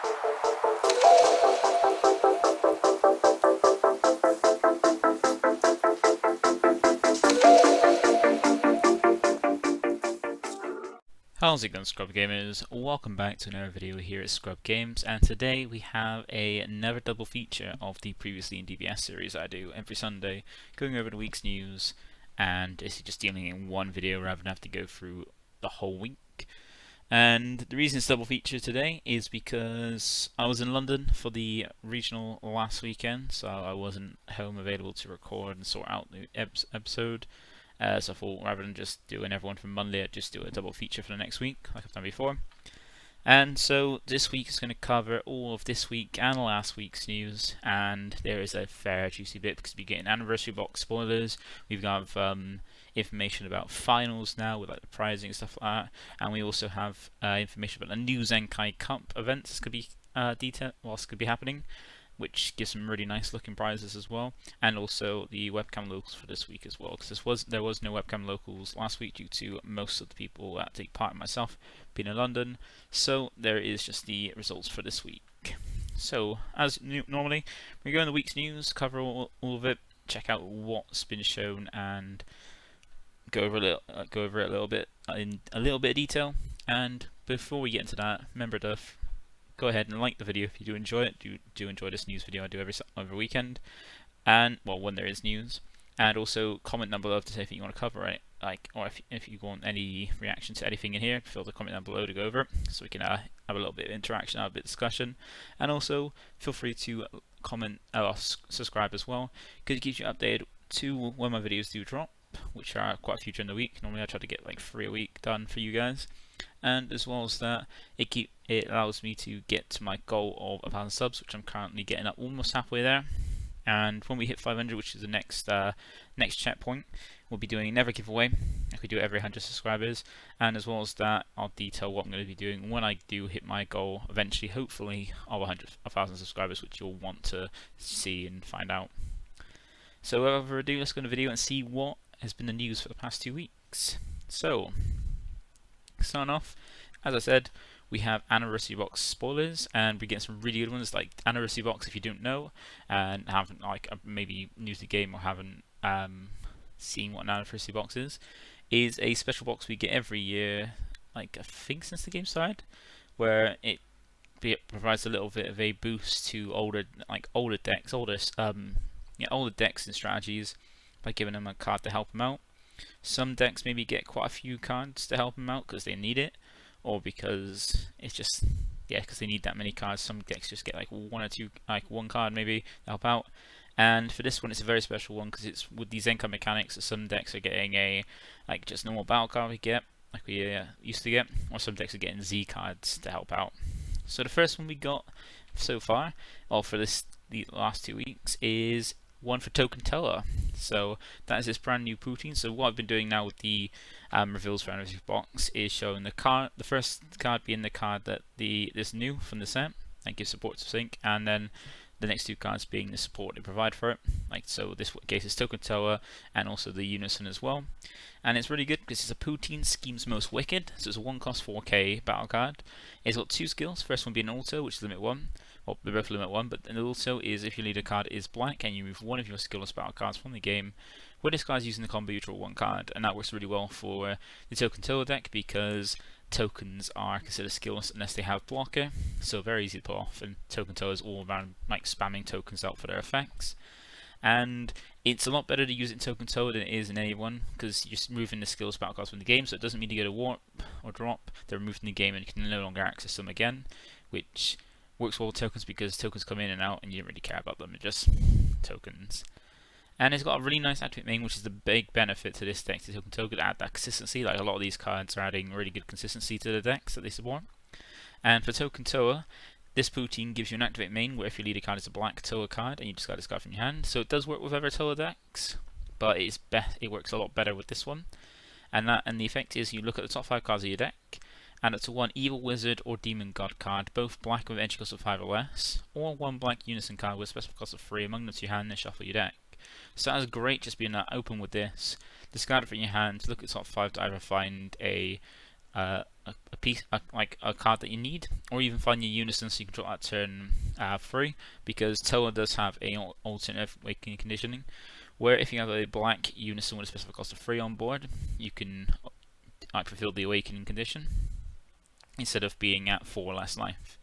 How's it going, ScrubGamers? Welcome back to another video here at ScrubGames, and today we have another double feature of the previously in DBS series I do every Sunday, going over the week's news and it's just dealing in one video rather than have to go through the whole week. And the reason it's double feature today is because I was in London for the regional last weekend, so I wasn't home available to record and sort out the episode. So I thought rather than just doing everyone from Monday, I'd just do a double feature for the next week, like I've done before. And so this week is going to cover all of this week and last week's news, and there is a fair juicy bit because we're getting anniversary box spoilers. We've got information about finals now with like the prizing and stuff like that, and we also have information about the new Zenkai Cup Events that's going to be happening, which gives some really nice looking prizes as well, and also the webcam locals for this week as well, because there was no webcam locals last week due to most of the people that take part, myself being in London, so there is just the results for this week. So as normally, we go in the week's news, cover all of it, check out what's been shown, and go over it a little bit in a little bit of detail. And before we get into that, remember to go ahead and like the video if you do enjoy it. Do enjoy this news video I do every weekend, and well, when there is news. And also comment down below to say if you want to cover it, or if you want any reaction to anything in here, feel the comment down below to go over it, so we can have a little bit of interaction, have a bit of discussion. And also feel free to comment or subscribe as well, because it keeps you updated to when my videos do drop, which are quite a few during the week. Normally I try to get like 3 a week done for you guys. And as well as that, it allows me to get to my goal of 1,000 subs, which I'm currently getting up almost halfway there. And when we hit 500, which is the next checkpoint, we'll be doing another giveaway, like we do every 100 subscribers. And as well as that, I'll detail what I'm going to be doing when I do hit my goal, eventually, hopefully, of 1,000 subscribers, which you'll want to see and find out. So without further ado, let's go into the video and see what has been the news for the past 2 weeks. So, starting off, as I said, we have anniversary box spoilers, and we get some really good ones. Like anniversary box, if you don't know and haven't maybe new to the game or haven't seen what an anniversary box is a special box we get every year, like I think since the game started, where it provides a little bit of a boost to older decks and strategies by giving them a card to help them out. Some decks maybe get quite a few cards to help them out because they need it, or because it's just, because they need that many cards. Some decks just get like one or two, like one card maybe to help out. And for this one, it's a very special one because it's with these Zenkai mechanics. So some decks are getting a just normal battle card we get, like we used to get, or some decks are getting Z cards to help out. So the first one we got so far, for the last 2 weeks, is one for Token Teller. So that is this brand new Poutine. So what I've been doing now with the reveals for anniversary box is showing the card, the first card being the card that this new from the set that gives support to Sync, and then the next 2 cards being the support they provide for it. So this case is Token Teller and also the Unison as well. And it's really good because it's a Poutine Scheme's Most Wicked. So it's a 1-cost 4k battle card. It's got 2 skills. First one being Auto, which is limit 1. Well, they're both limit 1, but then also is if your leader card is black and you move one of your skillless battle cards from the game, when this card is using the combo, you draw 1 card, and that works really well for the Token Teller deck because tokens are considered skillless unless they have blocker, so very easy to pull off, and Token Teller is all around spamming tokens out for their effects. And it's a lot better to use it in Token Teller than it is in any one, because you're just removing the skills battle cards from the game, so it doesn't mean to get a warp or drop. They're removed from the game and you can no longer access them again, which works well with tokens because tokens come in and out and you don't really care about them, they're just tokens. And it's got a really nice activate main, which is the big benefit to this deck. To Token Teller, add that consistency. Like a lot of these cards are adding really good consistency to the decks that they support. And for Token Teller, this Poutine gives you an activate main where if your leader card is a black Teller card and you discard this card from your hand. So it does work with other Teller decks, but it works a lot better with this one. And the effect is you look at the top 5 cards of your deck, add it to 1 Evil Wizard or Demon God card, both black with entry cost of 5 or less, or 1 black Unison card with special cost of 3 among them to your hand and shuffle your deck. So that is great, just being open with this. Discard it from your hand, look at the top 5 to either find a a piece, like a card that you need, or even find your unison so you can draw that turn free, because Toa does have a alternate awakening conditioning, where if you have a black unison with a specific cost of 3 on board, you can fulfill the awakening condition instead of being at 4 less life.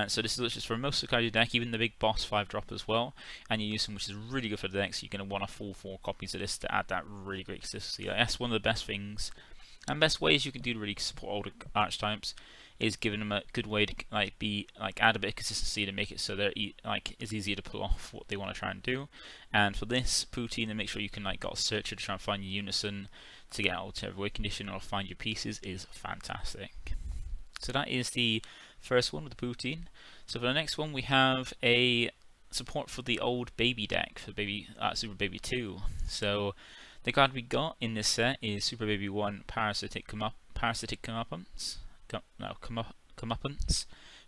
So this is just for most of the cards of your deck, even the big boss 5-drop as well, and you use them, which is really good for the deck, so you're going to want a full 4 copies of this to add that really great consistency. That's one of the best things and best ways you can do to really support older archetypes, is giving them a good way to add a bit of consistency to make it so they're it's easier to pull off what they want to try and do. And for this Poutine, to make sure you can got a searcher to try and find your unison to get out of away condition or find your pieces is fantastic. So that is the first one with the Poutine. So for the next one, we have a support for the old baby deck for Super Baby 2. So the card we got in this set is Super Baby 1 Parasitic Comeuppance,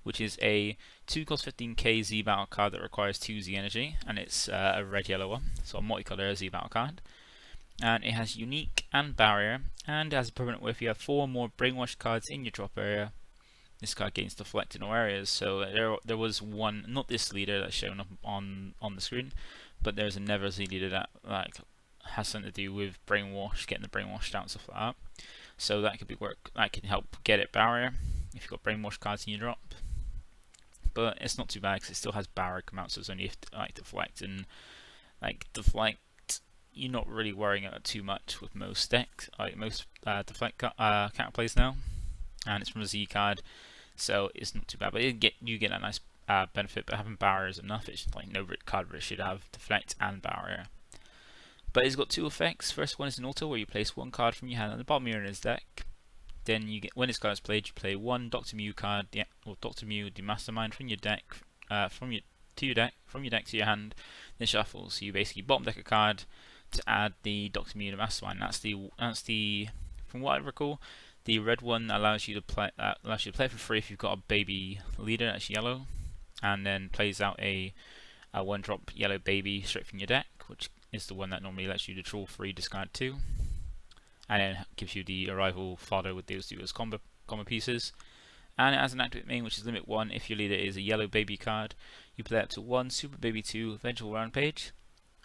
which is a 2-cost 15k Z battle card that requires 2 Z energy, and it's a red-yellow one, so a multicolor Z battle card. And it has unique and barrier, and as a permanent where if you have 4 more brainwashed cards in your drop area, this card gains deflect in all areas. So there was one, not this leader that's shown up on the screen, but there's another Z leader that has something to do with brainwash, getting the brainwashed out and stuff like that. So that could that can help get it barrier if you've got brainwash cards in your drop. But it's not too bad because it still has barrier come out, so it's only deflect, and deflect you're not really worrying about too much with most decks, most deflect counter plays now, and it's from a Z card, so it's not too bad. But you get a nice benefit, but having barrier is enough. It's no card really should have deflect and barrier. But it's got 2 effects. First one is an auto where you place 1 card from your hand on the bottom of your opponent's deck. Then when this card is played, you play 1 Dr. Mew card, or Dr. Mew the Mastermind from your deck, from your deck to your hand. Then shuffle. So you basically bottom deck a card to add the Dr. Mew the Mastermind. That's the from what I recall, the red one allows you to play for free if you've got a baby leader that's yellow, and then plays out a 1-drop yellow baby straight from your deck, which is the one that normally lets you to draw 3, discard 2, and then gives you the arrival fodder with those 2 as combo pieces. And it has an activate main, which is limit 1. If your leader is a yellow baby card, you play up to 1 Super Baby 2 Vengeful Rampage,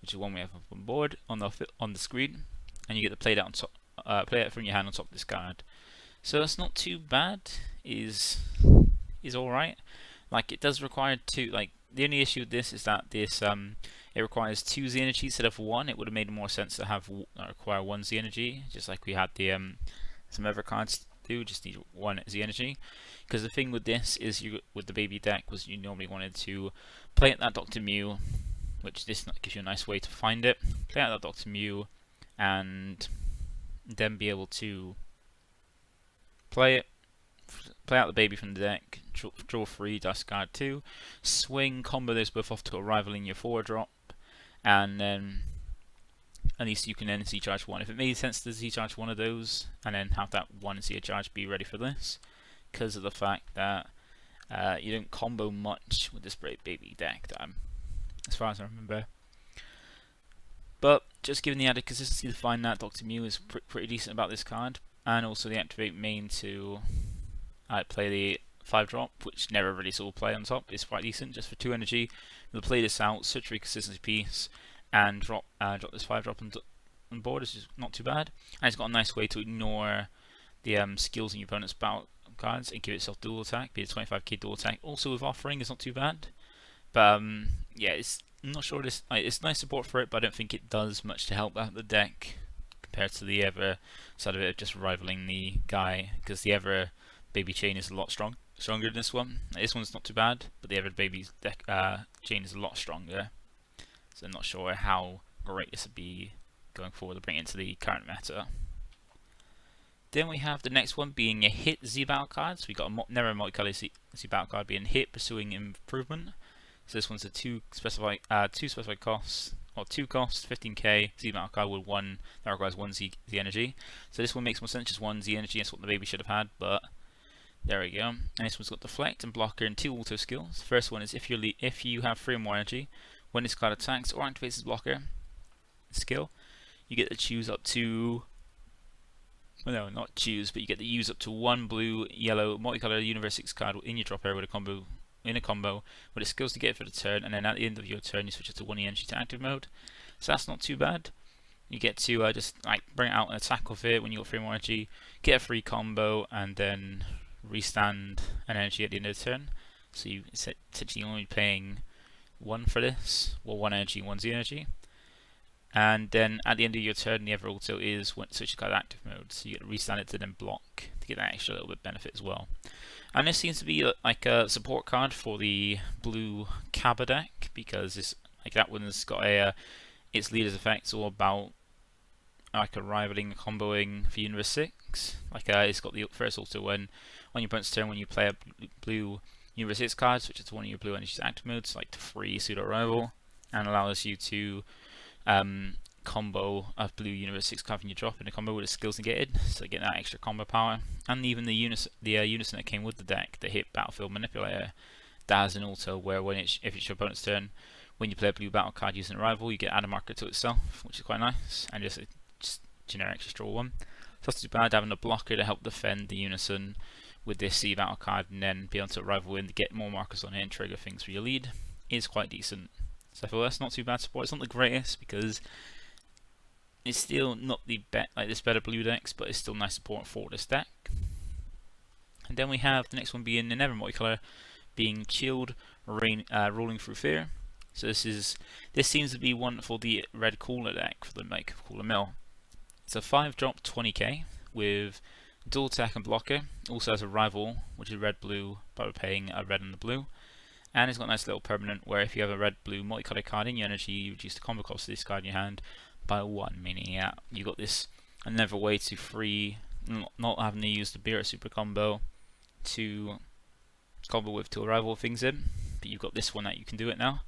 which is one we have up on board on the screen, and you get to play that on top, play it from your hand on top of this card. So that's not too bad. Is alright. It does require 2. The only issue with this is that this it requires 2 Z energy instead of 1. It would have made more sense to have require 1 Z energy, just like we had the some other cards do. Just need 1 Z energy. Because the thing with this is, with the baby deck, was you normally wanted to play at that Dr. Mew, which this gives you a nice way to find it. Play out that Dr. Mew, and then be able to play out the baby from the deck, draw 3, discard 2, swing, combo those both off to a rival in your 4-drop, and then at least you can then Z-charge 1. If it made sense to Z-charge 1 of those, and then have that 1 Z-charge be ready for this, because of the fact that you don't combo much with this baby deck, as far as I remember. But just given the added consistency to find that Dr. Mew is pretty decent about this card, and also the activate main to play the 5-drop, which never really saw play on top, is quite decent just for 2 energy. We'll play this out, search for a consistency piece, and drop this 5-drop on board. It's just not too bad, and it's got a nice way to ignore the skills in your opponent's battle cards and give itself dual attack, be a 25k dual attack. Also with offering, is not too bad. But yeah, I'm not sure it's nice support for it, but I don't think it does much to help out the deck compared to the other side of it of just rivaling the guy, because the other baby chain is a lot stronger than this one. This one's not too bad, but the other baby's deck chain is a lot stronger. So I'm not sure how great this would be going forward to bring it into the current meta. Then we have the next one being a hit Z battle card. So we got a Never multicolour Z battle card being hit, pursuing improvement. So this one's a 2 specified costs, or 2 costs, 15k Z battle card with 1 that requires 1 Z energy. So this one makes more sense, just 1 Z energy. That's what the baby should have had, but there we go. And this one's got deflect and blocker and 2 auto skills. First one is if you have 3 or more energy, when this card attacks or activates its blocker skill, you get to choose up to well, no, not choose, but you get to use up to one blue, yellow, multicolour Universe 6 card in your drop area with a combo with its skills to get it for the turn, and then at the end of your turn you switch it to 1 energy to active mode. So that's not too bad. You get to just like bring it out and attack with it when you got 3 more energy, get a free combo, and then restand an energy at the end of the turn. So you essentially only paying 1 for this, well 1 energy, 1 Z energy. And then at the end of your turn, the other auto is when switches card active mode, so you get to restand it to then block to get that extra little bit benefit as well. And this seems to be like a support card for the blue Kaba deck, because it's like that one's got a its leader's effects all about like a rivaling, comboing for Universe 6. Like it's got the first auto when on your opponent's turn when you play a blue Universe 6 card, switch it to one of your blue energy's active modes, like to free pseudo rival, and allows you to combo a blue Universe 6 card from your drop in a combo with its skills negated, so get that extra combo power. And even the unison that came with the deck, the hit Battlefield Manipulator, that has an auto where when if it's your opponent's turn, when you play a blue battle card using a rival, you get add a marker to itself, which is quite nice, and just generic just draw 1. So it's not too bad having a blocker to help defend the unison with this C battle card, and then be able to rival in to get more markers on it and trigger things for your lead is quite decent. So I feel that's not too bad support. It's not the greatest because it's still not the there's better blue decks, but it's still nice support for this deck. And then we have the next one being another multicolor, being Chilled Rolling Through Fear. So this seems to be one for the red cooler deck for the make cooler mill. It's a 5-drop 20k with dual attack and blocker. Also has a rival, which is red blue, but we're paying a red and the blue. And it's got a nice little permanent where if you have a red blue multicolored card in your energy, you reduce the combo cost of this card in your hand by 1, meaning you got this another way to free, not having to use the Beer Super combo to combo with to rival things in, but you've got this one that you can do it now.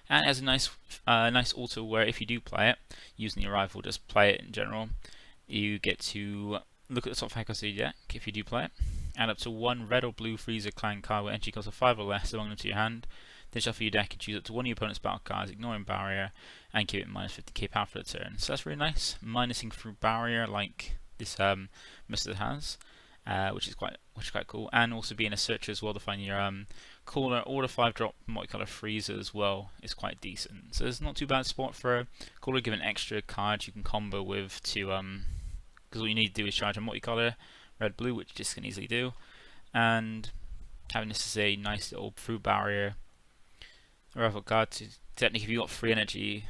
And it has a nice auto where if you do play it using your rival, just play it in general, you get to look at the top 5 cards of your deck if you do play it, add up to 1 red or blue Freezer Clan card with entry cost of 5 or less among them to your hand, then shuffle your deck and choose up to one of your opponent's battle cards, ignoring barrier, and give it minus 50k power for the turn. So that's really nice, minusing through barrier like this method has, which is quite cool, and also being a searcher as well to find your cooler or the 5-drop multicolor freezer as well is quite decent. So it's not too bad support for a cooler, given extra cards you can combo with to because all you need to do is charge a multicolor red blue, which this can easily do, and having this as a nice little through barrier rival card to technically if you got free energy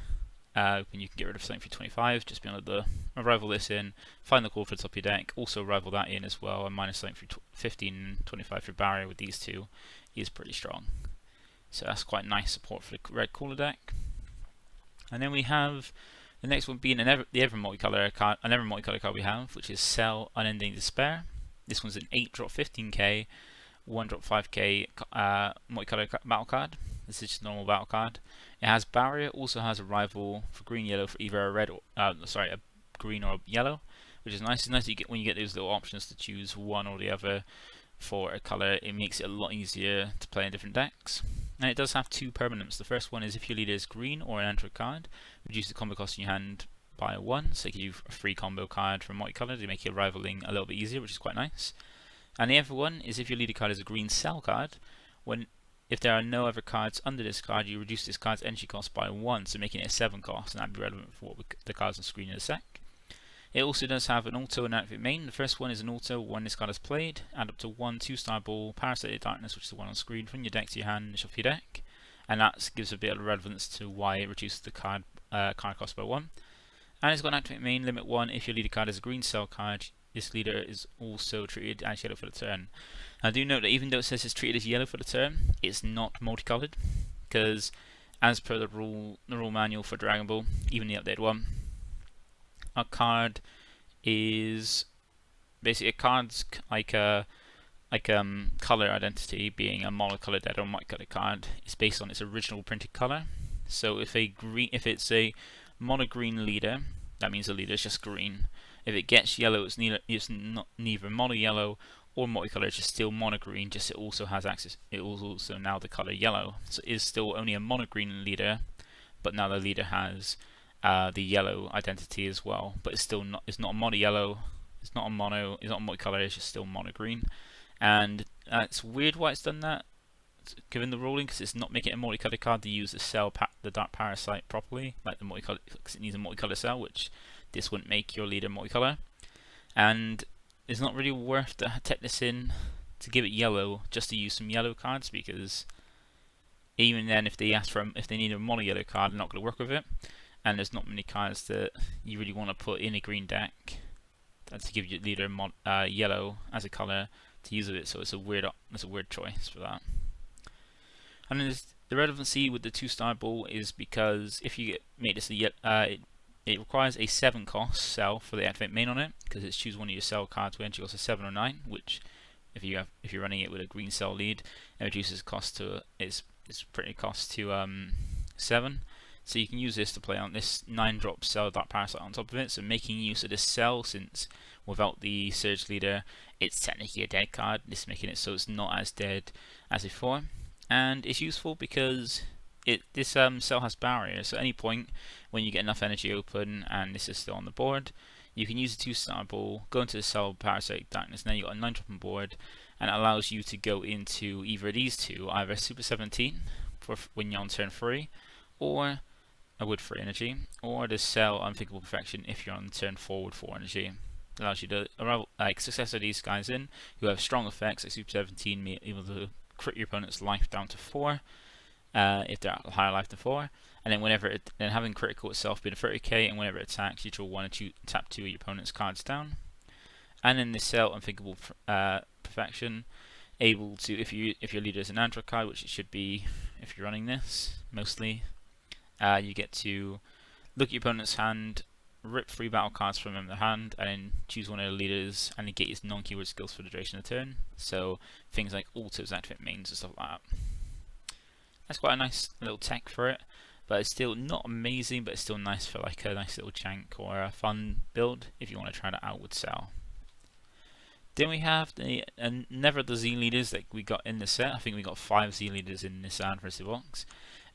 when you can get rid of something for 25, just be able to rival this in, find the call for the top of your deck, also rival that in as well, and minus something for 15, 25 for barrier with these two is pretty strong. So that's quite nice support for the red cooler deck. And then we have the next one being the other multicolor card we have, which is Cell Unending Despair. This one's an 8-drop 15k, 1-drop 5k multicolor battle card. This is just a normal battle card. It has barrier, also has a rival for green yellow for either a red or a green or a yellow, which is nice. It's nice that when you get those little options to choose one or the other for a color. It makes it a lot easier to play in different decks. And it does have 2 permanents. The first one is if your leader is green or an enter card, reduce the combo cost in your hand by 1, so it gives you a free combo card from multicolor to make your rivaling a little bit easier, which is quite nice. And the other one is if your leader card is a green cell card, if there are no other cards under this card, you reduce this card's energy cost by 1, so making it a 7 cost, and that'd be relevant for what the cards on screen in a sec. It also does have an auto and activate main. The first one is an auto when this card is played, add up to 1 2-star ball, Parasitic Darkness, which is the one on screen, from your deck to your hand and shuffle your deck, and that gives a bit of relevance to why it reduces the card cost by 1. And it's got an activate main, limit 1, if your leader card is a green cell card, this leader is also treated as yellow for the turn. Now do note that even though it says it's treated as yellow for the turn, it's not multicolored, because as per the rule manual for Dragon Ball, even the updated one, a card is basically a card's color identity being a monocolored dead or multicolored card is based on its original printed color. So if it's a mono green leader, that means the leader is just green. If it gets yellow, it's neither mono yellow or multicolored, it's just still mono green. Just it also has access. It was also now the color yellow, so it is still only a mono green leader, but now the leader has the yellow identity as well. But it's still not. It's not a mono yellow. It's not a mono. It's not a multicolor. It's just still mono green. And it's weird why it's done that, given the ruling, because it's not making it a multicolored card to use the Dark Parasite properly, like the multicolor, because it needs a multicolor cell, which this wouldn't make your leader multicolor. And it's not really worth to take this in to give it yellow just to use some yellow cards, because even then, if they need a mono yellow card, they're not going to work with it. And there's not many cards that you really want to put in a green deck to give your leader yellow as a color to use with it. So it's a weird choice for that. And then the relevancy with the 2-star ball is because if you make this it requires a 7 cost cell for the activate main on it, because it's choose one of your cell cards when you also 7 or 9, which if you're running it with a green cell lead, it reduces cost to it's pretty cost to 7. So you can use this to play on this 9-drop cell Dark Parasite on top of it. So making use of this cell, since without the Surge Leader, it's technically a dead card. This is making it so it's not as dead as before. And it's useful because this cell has barriers. So at any point when you get enough energy open and this is still on the board, you can use a 2-star ball, go into the cell Parasitic Darkness, and then you got a 9-drop on board, and it allows you to go into either of these two, either Super 17 for when you're on turn 3, or a Wood 3 energy, or the cell Unthinkable Perfection if you're on turn 4 with 4 energy. It allows you to success these guys in who have strong effects like Super 17, able to crit your opponent's life down to 4 if they're at higher life than 4, and then then having critical itself being a 30k, and whenever it attacks you draw 1 and tap 2 of your opponent's cards down. And then this cell Unthinkable Perfection, able to, if your leader is an Android card, which it should be if you're running this mostly, you get to look at your opponent's hand, rip 3 battle cards from their hand, and then choose one of the leaders and negate his non-keyword skills for the duration of the turn. So things like autos, activate mains, and stuff like that. That's quite a nice little tech for it, but it's still not amazing, but it's still nice for like a nice little jank or a fun build if you want to try that out with cell. Then we have never the Z leaders that we got in the set. I think we got 5 Z leaders in this adversity box.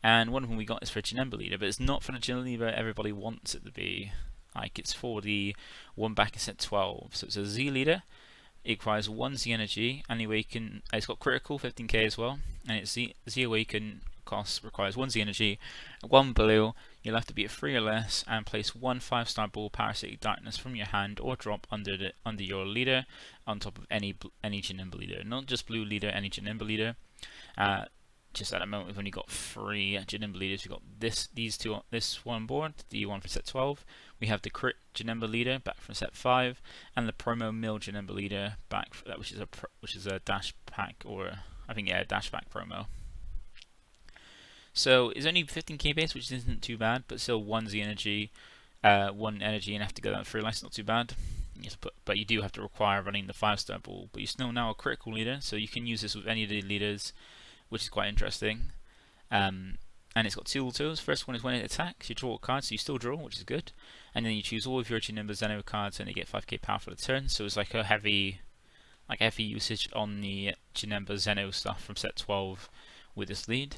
And one of them we got is for a Janemba leader, but it's not for the Janemba leader everybody wants it to be. Like, it's for the one back in set 12. So it's a Z leader. It requires 1 Z energy, and it's got critical 15k as well. And it's Z Awaken cost requires 1 Z energy, 1 blue. You'll have to be at 3 or less, and place 1 5-star ball Parasitic Darkness from your hand or drop under your leader on top of any Janemba leader, not just blue leader, any Janemba leader. Just at the moment we've only got 3 Janemba leaders. We've got this one board, the one from set 12. We have the crit Janemba leader back from set 5, and the promo mill Janemba leader back which is a dash pack, or I think dash pack promo. So it's only 15k base, which isn't too bad, but still 1 Z energy, 1 energy, and have to go down 3 life. Not too bad. But you do have to require running the 5-star ball. But you're still now a critical leader, so you can use this with any of the leaders, which is quite interesting. And it's got 2 autos. First one is when it attacks, you draw a card, so you still draw, which is good. And then you choose all of your Janemba Zeno cards, and you get 5k power for the turn. So it's like a heavy usage on the Janemba Zeno stuff from set 12 with this lead.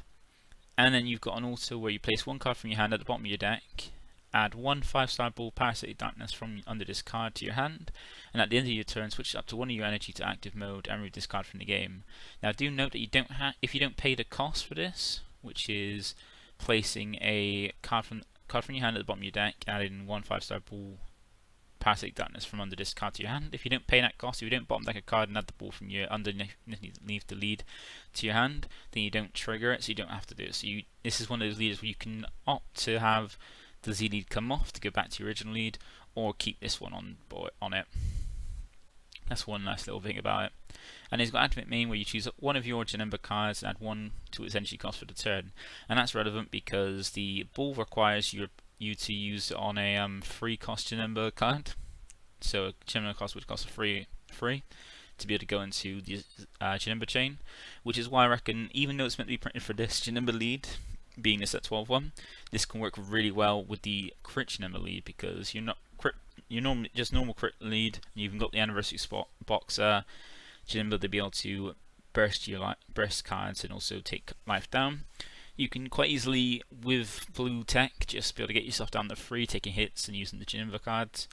And then you've got an auto where you place 1 card from your hand at the bottom of your deck, add 1 5-star ball Parasitic Darkness from under this card to your hand, and at the end of your turn switch up to 1 of your energy to active mode and remove this card from the game. Now do note that if you don't pay the cost for this, which is placing a card from your hand at the bottom of your deck, adding 1 5-star ball Parasitic Darkness from under this card to your hand. If you don't pay that cost, if you don't bottom deck a card and add the ball from your underneath the lead to your hand, then you don't trigger it, so you don't have to do it. So this is one of those leaders where you can opt to have the Z lead come off to go back to your original lead, or keep this one on it. That's one nice little thing about it. And it's got activate main, where you choose one of your Janemba cards and add 1 to its energy cost for the turn. And that's relevant because the ball requires you to use it on a 3-cost Janemba card. So a Janemba cost which costs a free to be able to go into the Janemba chain, which is why I reckon, even though it's meant to be printed for this Janemba lead, being this at 12-1, this can work really well with the crit Janemba lead, because you're normally just normal crit lead, and you've got the anniversary box Janemba to be able to burst cards and also take life down. You can quite easily, with blue tech, just be able to get yourself down to 3, taking hits and using the Janemba cards.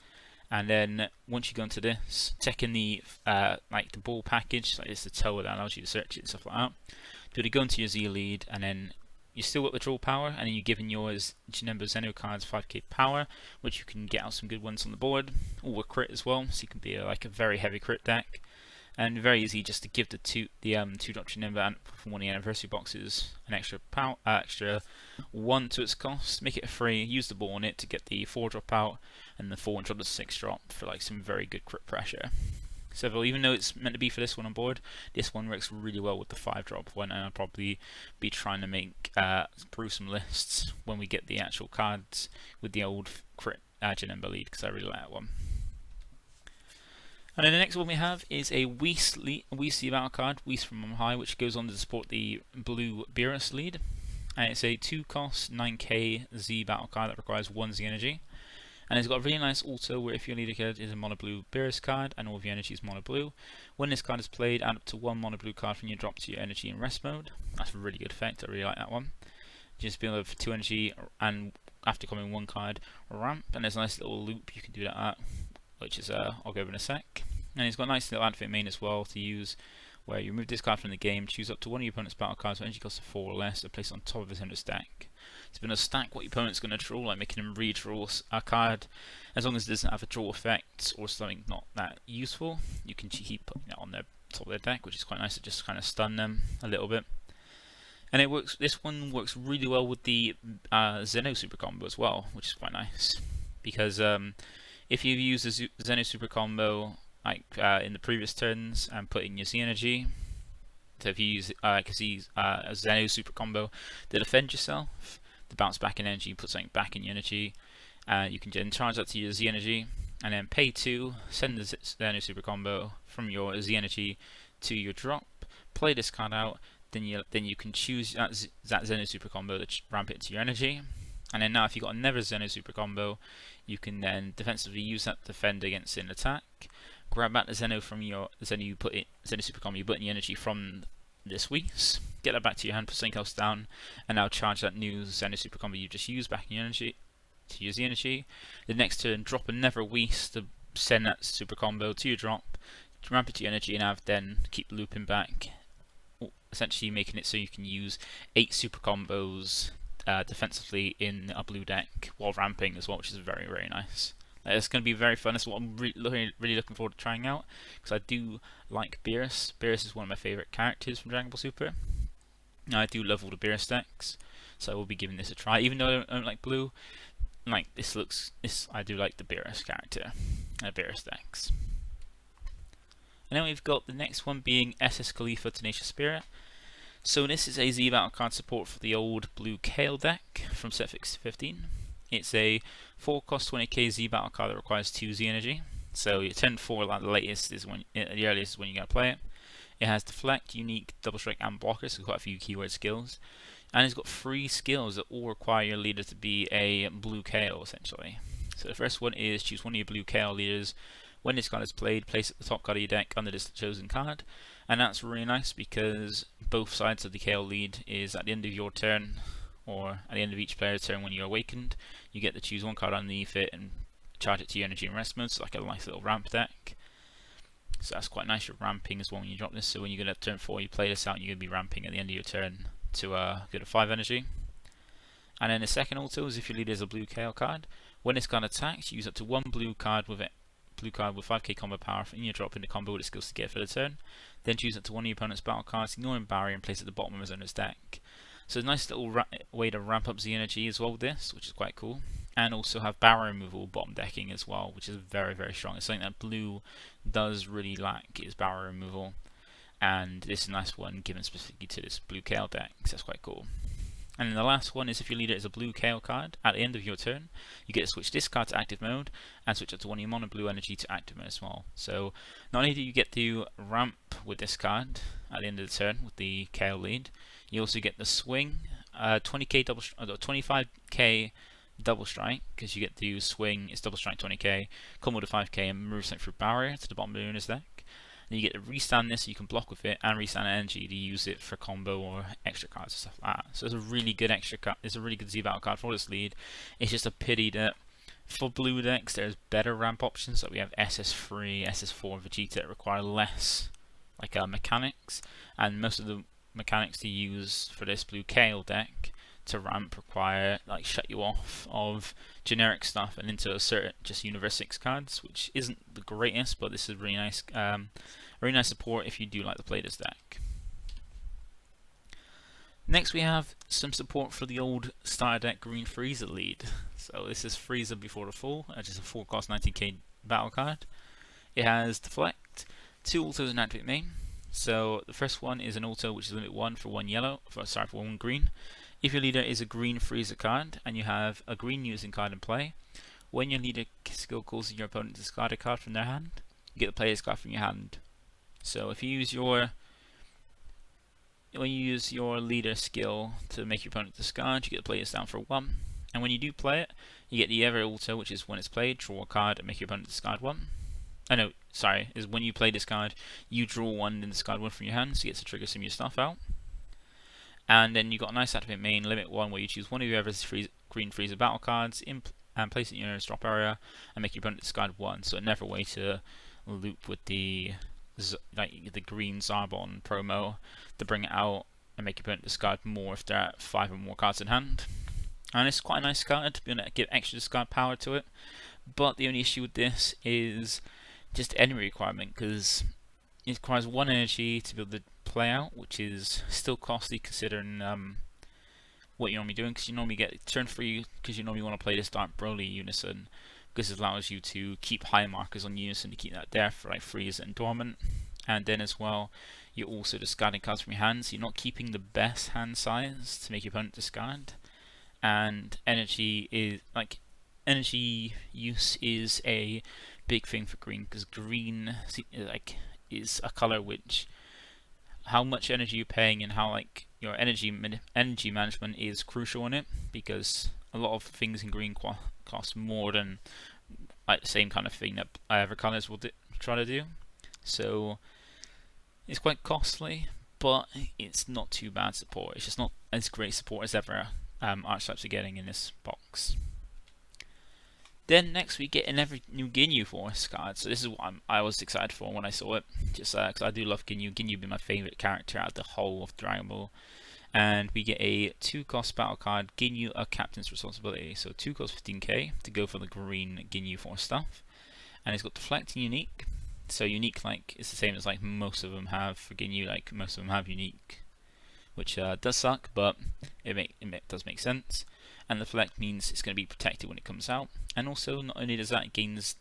And then once you go into this, check in the like the ball package, like it's the toe that allows you to search it and stuff like that. So you go into your Z lead, and then you still got the draw power, and then you're giving yours Janemba Zeno cards 5k power, which you can get out some good ones on the board, all with crit as well, so you can be like a very heavy crit deck. And very easy just to give the two drop Janemba from one of the anniversary boxes an extra extra 1 to its cost. Make it free. Use the ball on it to get the 4 drop out, and the 4 drop the 6 drop for like some very good crit pressure. So even though it's meant to be for this one on board, this one works really well with the 5 drop one, and I'll probably be trying to make gruesome lists when we get the actual cards with the old crit Janemba lead, because I really like that one. And then the next one we have is a Whis battle card, Whis from On High, which goes on to support the blue Beerus lead. And it's a 2 cost 9k Z battle card that requires 1 Z energy. And it's got a really nice auto where if your leader card is a mono blue Beerus card and all of your energy is mono blue, when this card is played, add up to 1 mono blue card from your drop to your energy in rest mode. That's a really good effect, I really like that one. Just be able to have 2 energy, and after coming 1 card, ramp, and there's a nice little loop you can do that at, which is I'll go over in a sec. And it's got a nice little outfit main as well to use, where you remove this card from the game, choose up to one of your opponent's battle cards with energy cost of 4 or less, and place it on top of his opponent's deck. It's been a stack what your opponent's going to draw, like making him redraw a card. As long as it doesn't have a draw effect or something not that useful, you can keep putting that on their top of their deck, which is quite nice to just kind of stun them a little bit. And it works. This one works really well with the Zeno super combo as well, which is quite nice, because if you use the Zeno super combo like in the previous turns and put in your Z energy, so if you use a Zeno super combo to defend yourself, to bounce back in energy, put something back in your energy, you can then charge that to your Z energy, and then pay 2, send the Zeno super combo from your Z energy to your drop, play this card out, then you can choose that Zeno super combo to ramp it to your energy. And then now if you've got another Zeno super combo, you can then defensively use that to defend against an attack, grab back the Zeno from your Zeno super combo you put in your energy from this Whis, get that back to your hand, put something else down, and now charge that new Zeno super combo you just used back in your energy to use the energy. The next turn, drop another Whis to send that super combo to your drop, ramp it to your energy, and then keep looping back, essentially making it so you can use 8 super combos defensively in a blue deck while ramping as well, which is very, very nice. It's going to be very fun. That's what I'm really looking forward to trying out, because I do like Beerus. Beerus is one of my favourite characters from Dragon Ball Super. Now, I do love all the Beerus decks, so I will be giving this a try. Even though I don't like blue, like I do like the Beerus character, Beerus decks. And then we've got the next one being SS Khalifa Tenacious Spirit. So this is a Z battle card support for the old blue Kale deck from set 15. It's a 4 cost 20k Z battle card that requires 2 Z energy. So your turn 4 at the latest is when the earliest is when you're going to play it. It has deflect, unique, double strike, and blocker, so quite a few keyword skills. And it's got 3 skills that all require your leader to be a blue Kale essentially. So the first one is choose one of your blue Kale leaders. When this card is played, place it at the top card of your deck under this chosen card. And that's really nice because both sides of the Kale lead is at the end of your turn, or at the end of each player's turn when you're awakened, you get to choose one card underneath it and charge it to your energy and rest mode, so like a nice little ramp deck. So that's quite nice, you're ramping as well when you drop this, so when you get to turn 4 you play this out and you're going to be ramping at the end of your turn to get a 5 energy. And then the second auto is if your leader is a blue Kale card. When this card attacks, you use up to 1 blue card with 5k combo power in your drop into combo with the skills to get for the turn. Then choose up to one of your opponent's battle cards, ignoring barrier, and place it at the bottom of his owner's deck. So a nice little way to ramp up the energy as well with this, which is quite cool. And also have barrier removal bottom decking as well, which is very, very strong. It's something that blue does really lack, is barrier removal. And this is a nice one given specifically to this blue Kale deck, so that's quite cool. And then the last one is if your leader is a blue Kale card, at the end of your turn, you get to switch this card to active mode and switch up to one of your mono blue energy to active mode as well. So not only do you get to ramp with this card at the end of the turn with the Kale lead, you also get the swing, 25k double strike, because you get to swing, it's double strike 20k, combo to 5k and move something through barrier to the bottom of the owner's deck. Then you get to restand this so you can block with it, and restand energy to use it for combo or extra cards and stuff like that. So it's a really good extra card. It's a really good Z battle card for this lead. It's just a pity that For blue decks, there's better ramp options. So we have SS3, SS4 Vegeta that require less mechanics, and most of the mechanics to use for this blue Kale deck to ramp require shut you off of generic stuff and into certain just Universe 6 cards, which isn't the greatest, but this is really nice, very nice support if you do like to play this deck. Next we have some support for the old starter deck Green Frieza lead. So this is Frieza Before the Fall, which is a 4-cost 19k battle card. It has Deflect, 2 autos and activate main. So the first one is an auto which is limit 1 for 1 yellow, for 1 green. If your leader is a green Frieza card and you have a green using card in play, when your leader skill calls your opponent to discard a card from their hand, you get the player's card from your hand. So if you use your leader skill to make your opponent discard, you get the players down for 1. And when you do play it, you get the other auto, which is when it's played, draw a card and make your opponent discard 1. Is when you play this card, you draw 1 and discard 1 from your hand, so you get to trigger some of your stuff out. And then you got a nice activate main, limit 1, where you choose one of your green Frieza battle cards and place it in your drop area and make your opponent discard 1. So another way to loop with the green Zarbon promo to bring it out and make your opponent discard more if they're at 5 or more cards in hand. And it's quite a nice card to be able to give extra discard power to it. But the only issue with this is just enemy requirement, because it requires 1 energy to be able to play out, which is still costly considering what you're normally doing, because you normally get turn 3 because you normally want to play this Dark Broly Unison, because it allows you to keep high markers on Unison to keep that there for Freeze and Dormant. And then as well, you're also discarding cards from your hand, so you're not keeping the best hand size to make your opponent discard. And energy use is a big thing for green, because green is a color which how much energy you're paying and how your energy management is crucial in it, because a lot of things in green cost more than the same kind of thing that other colors will try to do. So it's quite costly, but it's not too bad support. It's just not as great support as ever archetypes are getting in this box. Then next we get another new Ginyu Force card. So this is what I was excited for when I saw it, just because I do love Ginyu. Ginyu being my favourite character out of the whole of Dragon Ball. And we get a 2-cost battle card, Ginyu, a Captain's Responsibility. So 2 costs 15k to go for the green Ginyu Force stuff. And it's got Deflect and Unique. So Unique it's the same as most of them have for Ginyu. Most of them have Unique, which does suck, but it does make sense. And the Deflect means it's going to be protected when it comes out. And also, not only does that, it gains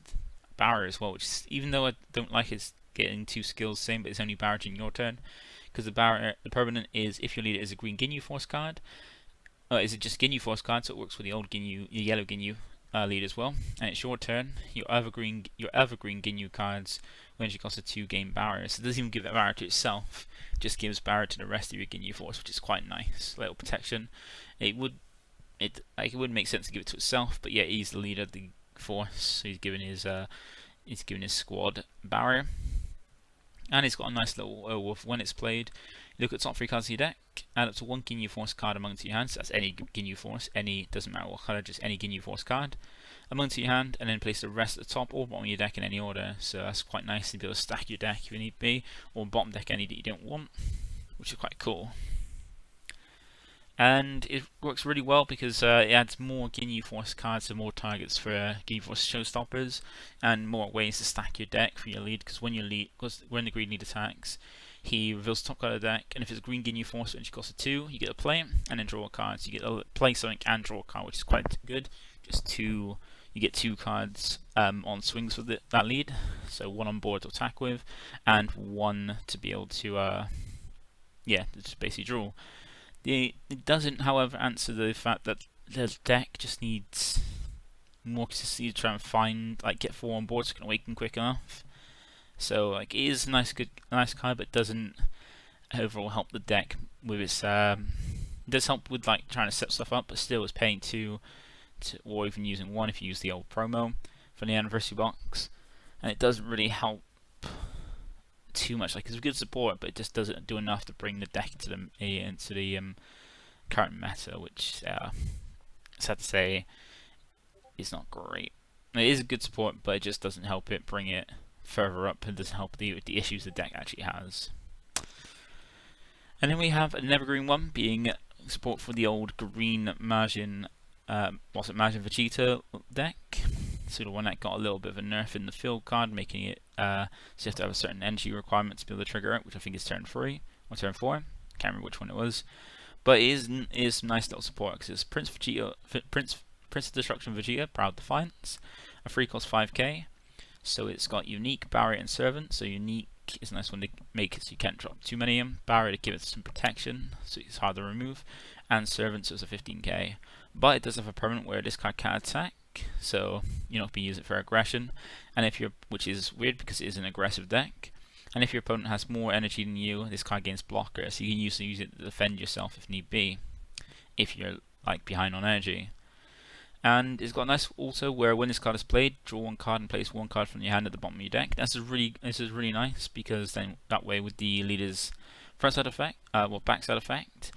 Barrier as well, which is, even though I don't like it's getting 2 skills the same, but it's only Barrier in your turn. Because the permanent is if your leader is a green Ginyu Force card. Is it just Ginyu Force card, so it works with the old Ginyu, the yellow Ginyu lead as well. And it's your turn. Your evergreen Ginyu cards, when she costs a 2, gain Barrier. So it doesn't even give it Barrier to itself. It just gives Barrier to the rest of your Ginyu Force, which is quite nice. Little protection. It wouldn't make sense to give it to itself, but yeah, he's the leader of the force, so he's given his squad Barrier. And it's got a nice little wolf. When it's played, you look at the top 3 cards of your deck, add up to 1 Ginyu Force card amongst your hands. So that's any Ginyu Force, doesn't matter what color, just any Ginyu Force card amongst your hand, and then place the rest at the top or bottom of your deck in any order. So that's quite nice to be able to stack your deck if you need be, or bottom deck any that you don't want, which is quite cool. And it works really well because it adds more Ginyu Force cards and more targets for Ginyu Force showstoppers, and more ways to stack your deck for your lead. Because when the green lead attacks, he reveals the top card of the deck, and if it's a green Ginyu Force and she costs a 2, you get to play it and then draw a card. So you get to play something and draw a card, which is quite good. You get 2 cards on swings with that lead, so 1 on board to attack with, and 1 to be able to just basically draw. It doesn't, however, answer the fact that the deck just needs more consistency to try and get 4 on board so it can awaken quick enough. So it is a nice card, but it doesn't overall help the deck with its. It does help with trying to set stuff up, but still it's paying 2 or even using 1 if you use the old promo from the anniversary box, and it doesn't really help too much. It's good support, but it just doesn't do enough to bring the deck into the current meta, which sad to say is not great. It is a good support, but it just doesn't help it bring it further up, and doesn't help the issues the deck actually has. And then we have an evergreen one, being support for the old green Majin, Majin Vegeta deck. So the one that got a little bit of a nerf in the field card, making it so you have to have a certain energy requirement to be able to trigger it, which I think is turn 3 or turn 4. Can't remember which one it was, but it is some nice little support because it's Prince of Destruction Vegeta, Proud Defiance, a free cost 5k. So it's got unique, barrier, and servant. So unique is a nice one to make it so you can't drop too many of them. Barrier to give it some protection, so it's hard to remove. And servant, so it's a 15k. But it does have a permanent where this card can attack, so you're not going to use it for aggression. And if you're, which is weird because it is an aggressive deck. And if your opponent has more energy than you, this card gains blocker, so you can use it to defend yourself if need be, if you're like behind on energy. And it's got a nice also where when this card is played, draw one card and place one card from your hand at the bottom of your deck. This is really nice because then that way with the leader's front side effect, back side effect,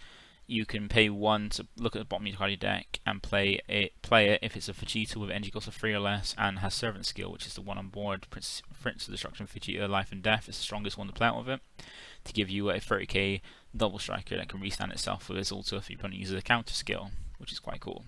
you can pay 1 to look at the bottom of your deck and play it if it's a Vegeta with energy cost of 3 or less and has Servant skill, which is the one on board, Prince of Destruction Vegeta Life and Death. It's the strongest one to play out of it, to give you a 30k double striker that can restand itself with its also if your opponent uses a counter skill, which is quite cool.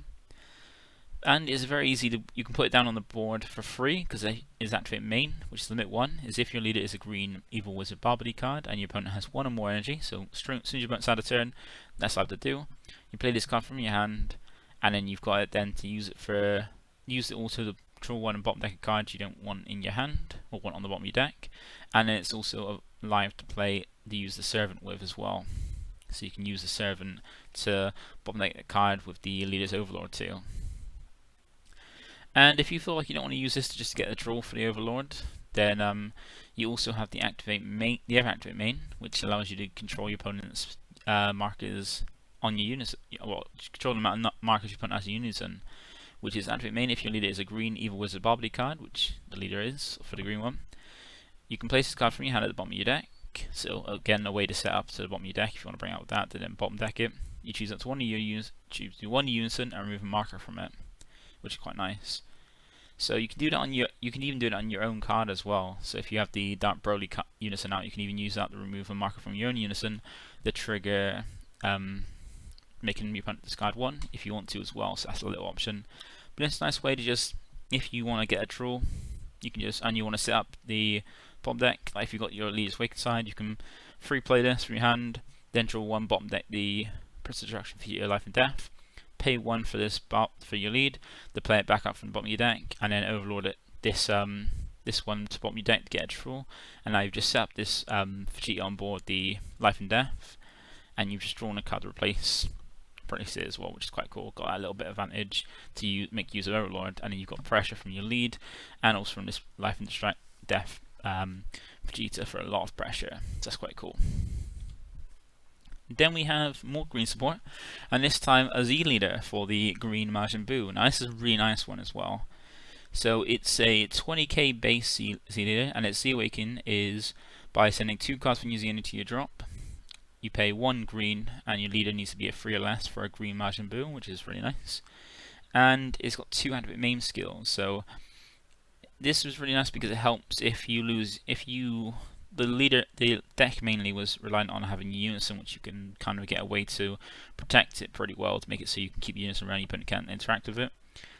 And it's very easy to, you can put it down on the board for free because it is activate main, which is limit 1, is if your leader is a green Evil Wizard Barbody card and your opponent has 1 or more energy, so as soon as your opponent's out of turn, that's all I have to do. You play this card from your hand, and then you've got it then to use it also to draw 1 and bottom deck a card you don't want in your hand, or want on the bottom of your deck, and then it's also live to play to use the Servant with as well. So you can use the Servant to bottom deck a card with the leader's Overlord too. And if you feel like you don't want to use this to just get a draw for the Overlord, then you also have the activate main, which allows you to control your opponent's markers on your unison. Well, control the amount of markers your opponent has in unison, which is activate main if your leader is a green Evil Wizard Barbody card, which the leader is for the green one. You can place this card from your hand at the bottom of your deck. So again, a way to set up to the bottom of your deck if you want to bring out that, to then bottom deck it. You choose up to one unison and remove a marker from it, which is quite nice. So you can do that on your, you can even do it on your own card as well. So if you have the Dark Broly unison out, you can even use that to remove a marker from your own unison, the trigger making your opponent discard 1 if you want to as well. So that's a little option. But it's a nice way to just, if you want to get a draw, you can just, and you want to set up the bottom deck, like if you've got your leader's Waken side, you can free play this from your hand, then draw 1, bottom deck the Prince of Destruction for your Life and Death. Pay 1 for this for your lead, to play it back up from the bottom of your deck, and then overlord it this one to bottom of your deck to get a draw. And now you've just set up this Vegeta on board the Life and Death, and you've just drawn a card to replace it as well, which is quite cool. Got a little bit of advantage to make use of Overlord, and then you've got pressure from your lead, and also from this Life and Death Vegeta for a lot of pressure. So that's quite cool. Then we have more green support, and this time a Z leader for the green Majin Buu. Now this is a really nice one as well. So it's a 20k base Z leader, and its Z Awaken is by sending 2 cards from your Z into your drop. You pay 1 green, and your leader needs to be a 3 or less for a green Majin Buu, which is really nice. And it's got 2 activate main skills. So this was really nice because it helps if you lose, the deck mainly was reliant on having unison, which you can kind of get a way to protect it pretty well, to make it so you can keep unison around, your opponent can't interact with it,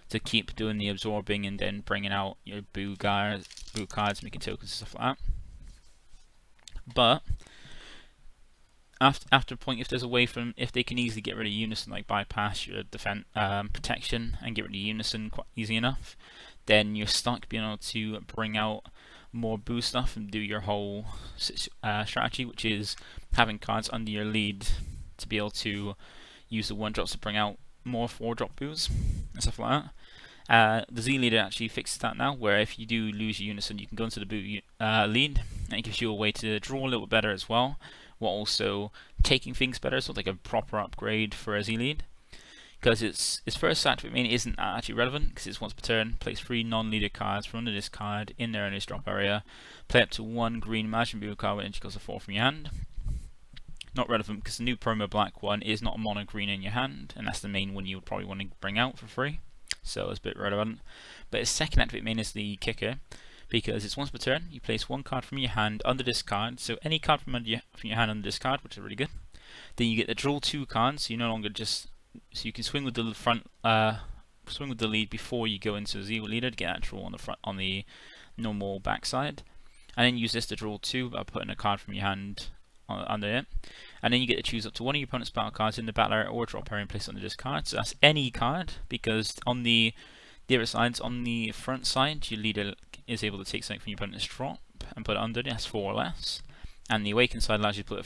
to keep doing the absorbing and then bringing out your Buu cards, making tokens and stuff like that. But after a point, if there's a way from, if they can easily get rid of unison, like bypass your protection and get rid of unison quite easy enough, then you're stuck being able to bring out more Buu stuff and do your whole strategy, which is having cards under your lead to be able to use the 1-drops to bring out more 4-drop Buus and stuff like that. The Z leader actually fixes that now, where if you do lose your unison, you can go into the Buu lead, and it gives you a way to draw a little better as well, while also taking things better, so like a proper upgrade for a Z lead. Because its first activate main isn't actually relevant, because it's once per turn, place 3 non-leader cards from under this card in their enemy's drop area, play up to 1 green Majin Buu card with energy cost of 4 from your hand. Not relevant because the new promo black one is not a mono green in your hand, and that's the main one you would probably want to bring out for free. so it's a bit relevant. But its second activate main is the kicker, because it's once per turn, you place one card from your hand under this card, so any card from your hand under this card, which is really good. Then you get to draw 2 cards, so you no longer just, so you can swing with the front, swing with the lead before you go into the zero leader to get that draw on the front, on the normal backside, and then use this to draw 2 by putting a card from your hand under it, and then you get to choose up to one of your opponent's battle cards in the battle area or drop area and place it under this card. So that's any card, because on the other sides, on the front side, your leader is able to take something from your opponent's drop and put it under it. That's 4 or less. And the awakened side allows you to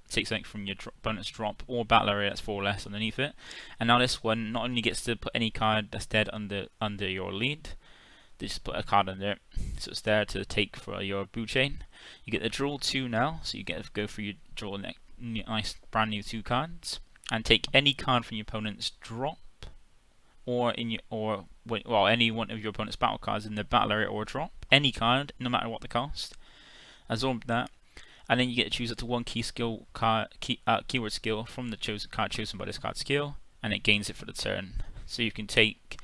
take something from your opponent's drop or battle area that's 4 or less underneath it. And now this one not only gets to put any card that's dead under your lead, they just put a card under it, so it's there to take for your boot chain. You get to draw 2 now, so you get to go for your draw nice brand new 2 cards, and take any card from your opponent's drop or any one of your opponent's battle cards in the battle area or drop, any card, no matter what the cost. Absorb that, and then you get to choose up to one keyword skill from the card chosen by this card skill, and it gains it for the turn. So you can take.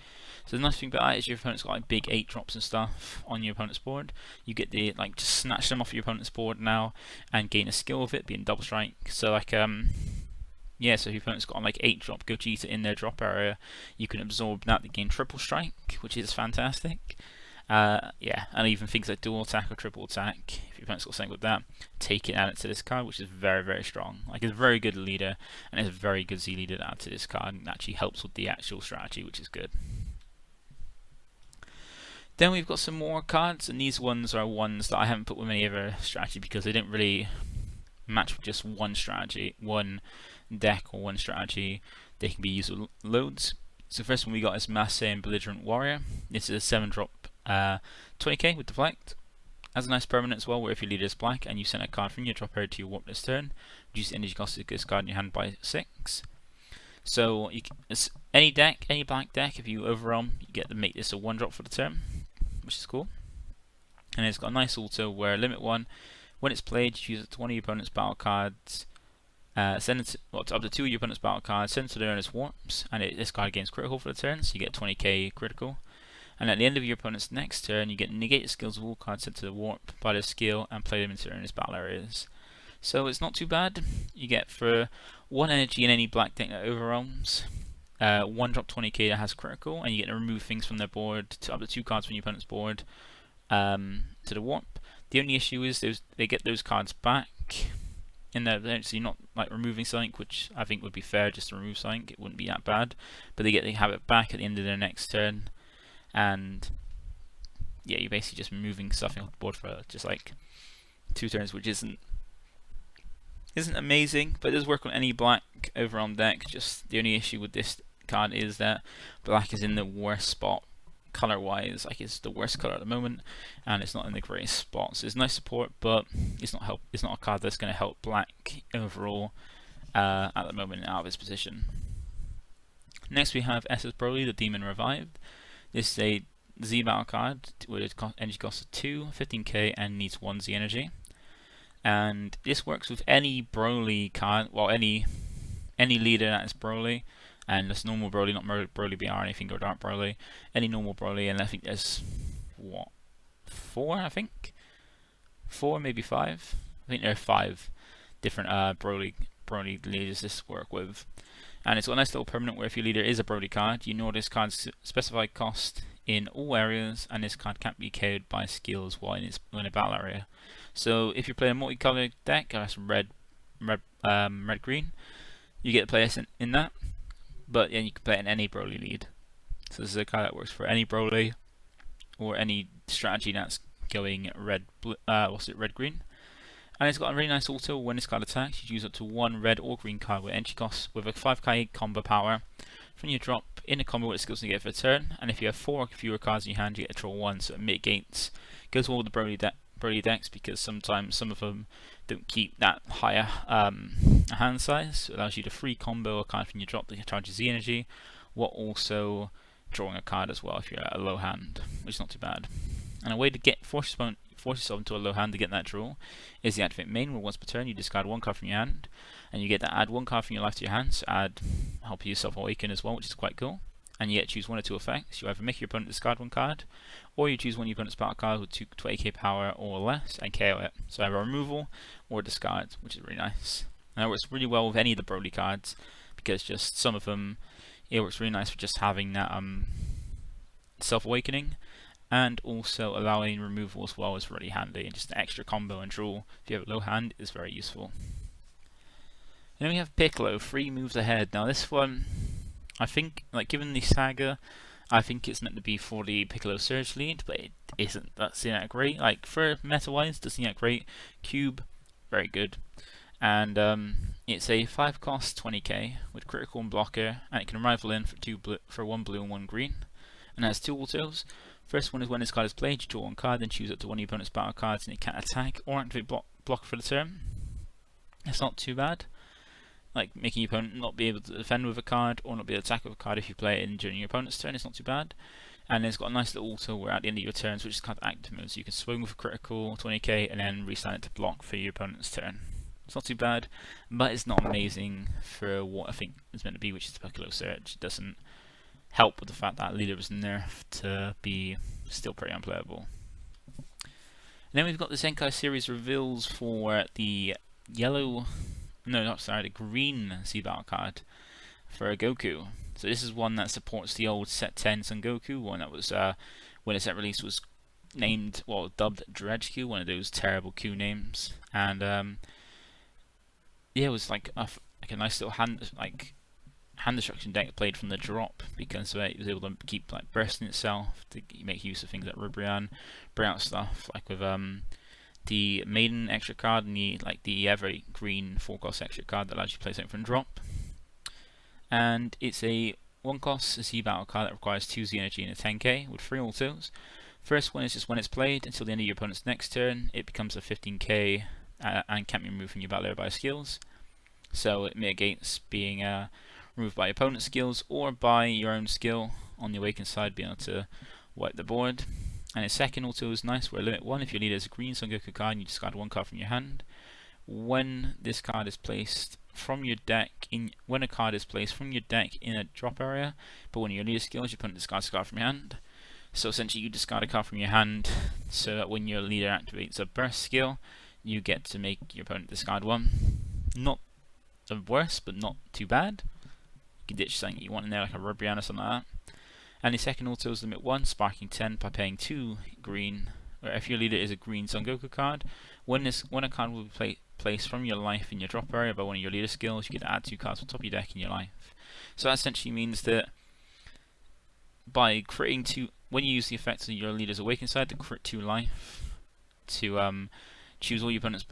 So the nice thing about that is your opponent's got like big 8 drops and stuff on your opponent's board. You get to like just snatch them off your opponent's board now and gain a skill of it, being double strike. So like yeah, so if your opponent's got like 8 drop Gogeta in their drop area, you can absorb that to gain triple strike, which is fantastic. Yeah, and even things like dual attack or triple attack, if your opponent's got something with that, take it and add it to this card, which is very, very strong. Like, it's a very good leader, and it's a very good Z leader to add to this card, and actually helps with the actual strategy, which is good. Then we've got some more cards, and these ones are ones that I haven't put with any other strategy because they didn't really match with just one strategy, one deck or one strategy. They can be used with loads. So the first one we got is Massey and Belligerent Warrior. This is a 7-drop 20k with deflect. Has a nice permanent as well, where if your leader is black and you send a card from your drop area to your warp this turn, reduce the energy cost of this card in your hand by 6. So you can, any deck, any black deck, if you overwhelm, you get to make this a 1-drop for the turn, which is cool. And it's got a nice auto where limit 1, when it's played, you use it to one of your opponent's battle cards, send it to, up to 2 of your opponent's battle cards, send it to their own as warps, and this card gains critical for the turn, so you get 20k critical. And at the end of your opponent's next turn, you get negate the skills of all cards sent to the warp by their skill and play them into their own battle areas. So it's not too bad. You get for 1 energy in any black deck that overwhelms, 1-drop 20k that has critical, and you get to remove things from their board to up to 2 cards from your opponent's board to the warp. The only issue is they get those cards back in there, so you're not like removing something, which I think would be fair just to remove something. It wouldn't be that bad, but they get to have it back at the end of their next turn, and yeah, you're basically just moving stuff off the board for just like 2 turns, which isn't amazing, but it does work on any black overarm deck. Just the only issue with this card is that black is in the worst spot color wise. Like, it's the worst color at the moment, and it's not in the greatest spot. So it's nice support, but it's not a card that's going to help black overall at the moment out of its position. Next we have SS Broly, the Demon Revived. This is a Z battle card with energy cost of 2, 15k, and needs 1 Z energy. And this works with any Broly card, well, any leader that is Broly, and that's normal Broly, not Broly BR or anything, or Dark Broly, any normal Broly, and I think there's, what, 4, I think? 4, maybe 5? I think there are 5 different Broly leaders this work with. And it's got a nice little permanent where if your leader is a Broly card, you know this card's specified cost in all areas, and this card can't be KO'd by skills while in a battle area. So if you're playing a multicolored deck, that's red, green, you get to play this in that, but then you can play it in any Broly lead. So this is a card that works for any Broly or any strategy that's going red, green. And it's got a really nice auto. When this card attacks, you use up to 1 red or green card with energy cost with a 5k combo power from your drop in a combo with the skills you get for a turn. And if you have 4 or fewer cards in your hand, you get to draw 1, so it mitigates, goes all the Broly decks, because sometimes some of them don't keep that higher hand size. So it allows you to free combo a card from your drop that charges the energy, while also drawing a card as well if you're at a low hand, which is not too bad. And a way to force yourself into a low hand to get that draw is the activate main, where once per turn you discard 1 card from your hand, and you get to add 1 card from your life to your hand, so help yourself awaken as well, which is quite cool. and you get to choose one or two effects. You either make your opponent discard one card, or you choose one of your opponent's battle cards with 20k power or less and KO it. So either removal or discard, which is really nice. And it works really well with any of the Broly cards, because just some of them, it works really nice for just having that self-awakening, and also allowing removal as well is really handy, and just an extra combo and draw if you have a low hand is very useful. And then we have Piccolo, 3 moves ahead. Now this one, I think, like, given the saga, I think it's meant to be for the Piccolo Surge lead, but it isn't. That's not great. Like, for meta-wise, doesn't seem that great. Cube, very good. And it's a 5 cost 20k with critical and blocker, and it can rival in for 1 blue and 1 green. And it has 2 autos. First one is when this card is played, you draw 1 card, then choose up to one of your opponent's battle cards, and it can't attack or activate block for the turn. It's not too bad. Like, making your opponent not be able to defend with a card or not be able to attack with a card if you play it in during your opponent's turn, it's not too bad. And it's got a nice little auto where at the end of your turns, which is kind of active mode, so you can swing with a critical 20k and then resign it to block for your opponent's turn. It's not too bad, but it's not amazing for what I think it's meant to be, which is the Piccolo Surge. It doesn't help with the fact that leader was nerfed to be still pretty unplayable. And then we've got the Zenkai series reveals for the the green Z Battle card for Goku. So this is one that supports the old set 10 Son Goku, one that was, when its set release was named, well, dubbed Dredge Q, one of those terrible Q names. And yeah, it was like a nice little hand destruction deck played from the drop, because it was able to keep like bursting itself to make use of things like Rubrian, bring out stuff like with the Maiden extra card and the every green 4 cost extra card that allows you to play something from drop. And it's a 1 cost Z Battle card that requires 2 Z energy and a 10k with 3 autos. First one is just when it's played until the end of your opponent's next turn, it becomes a 15k and can't be removed from your battle area by skills. So it mitigates being removed by your opponent's skills or by your own skill on the awakened side, being able to wipe the board. And its second auto is nice, where limit 1 if your leader is a green Son Goku card and you discard 1 card from your hand. When this card is placed from your deck, when a card is placed from your deck in a drop area, but when your leader skills, your opponent discards a card from your hand. So essentially you discard a card from your hand, so that when your leader activates a burst skill, you get to make your opponent discard 1. Not the worst, but not too bad. You can ditch something you want in there, like a Rubrian or something like that. And the second auto is limit 1, sparking 10 by paying 2 green, or if your leader is a green Son Goku card, when a card will be placed from your life in your drop area by one of your leader skills, you get to add 2 cards on top of your deck in your life. So that essentially means that by creating 2, when you use the effects of your leader's awakened side to crit 2 life, to choose all your opponent's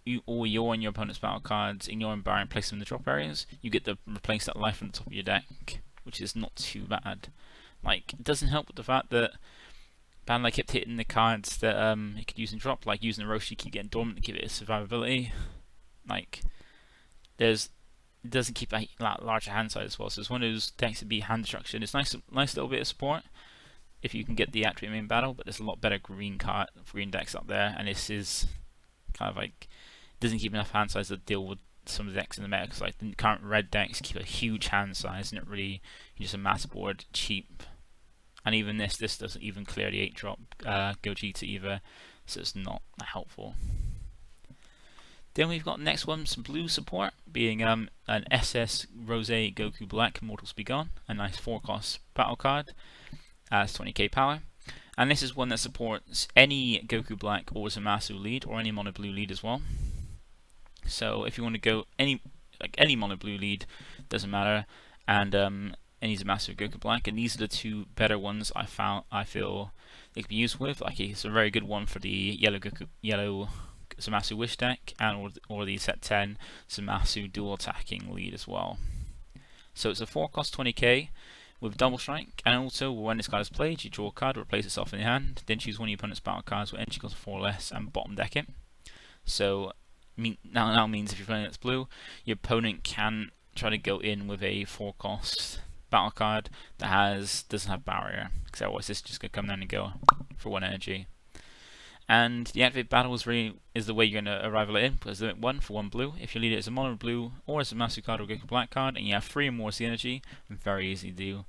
your and your opponent's battle cards in your environment, place them in the drop areas, you get to replace that life on the top of your deck, which is not too bad. Like, it doesn't help with the fact that Bandai kept hitting the cards that it could use in drop, like using the Roshi, keep getting dormant to give it its survivability. Like, it doesn't keep a larger hand size as well, so it's one of those decks that be hand destruction. It's nice little bit of support if you can get the activate main battle, but there's a lot better green decks up there, and this is kind of like, doesn't keep enough hand size to deal with some of the decks in the meta, because like the current red decks keep a huge hand size, and it really, you just a mass board, cheap. And even this doesn't even clear the 8-drop Gogeta either, so it's not that helpful. Then we've got next one, some blue support, being an SS Rose Goku Black Mortals Be Gone, a nice 4-cost battle card, has 20k power. And this is one that supports any Goku Black or Zamasu lead, or any Mono Blue lead as well. So if you want to go any Mono Blue lead, doesn't matter, and any Zamasu Goku Black, and these are the 2 better ones I feel they could be used with. Like, it's a very good one for the yellow Zamasu Wish deck, and or the set 10 Zamasu dual attacking lead as well. So it's a 4-cost 20k with double strike, and also when this card is played, you draw a card, replace itself in your hand, then choose one of your opponent's battle cards with energy cost 4 or less, and bottom deck it. So now means if you're playing that's blue, your opponent can try to go in with a 4-cost battle card that doesn't have barrier, because otherwise this is just gonna come down and go for 1 energy. And the activate battle is the way you're gonna rival it in, because limit 1 for 1 blue. If your leader is a mono blue or is a Masu card or Goku Black card, and you have 3 or more Z energy, very easy to do.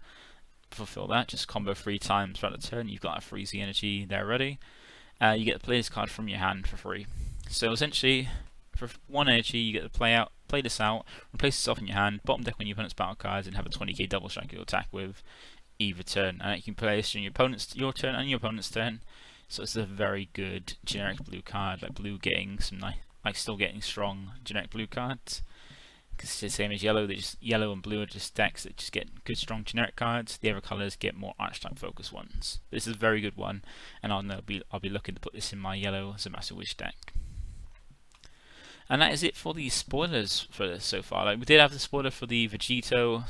fulfill that. Just combo 3 times throughout the turn. You've got a free Z energy there ready. You get to play this card from your hand for free. So essentially, for 1 energy, you get to play this out, replace itself in your hand, bottom deck when your opponent's battle cards, and have a 20k double strike you'll attack with either turn. And you can play this during your turn and your opponent's turn. So it's a very good generic blue card, like blue getting some still getting strong generic blue cards. Because it's the same as yellow, yellow and blue are just decks that just get good strong generic cards. The other colours get more archetype focused ones. This is a very good one, and I'll be looking to put this in my yellow Zamasu Wish deck. And that is it for the spoilers for this so far. Like, we did have the spoiler for the Vegito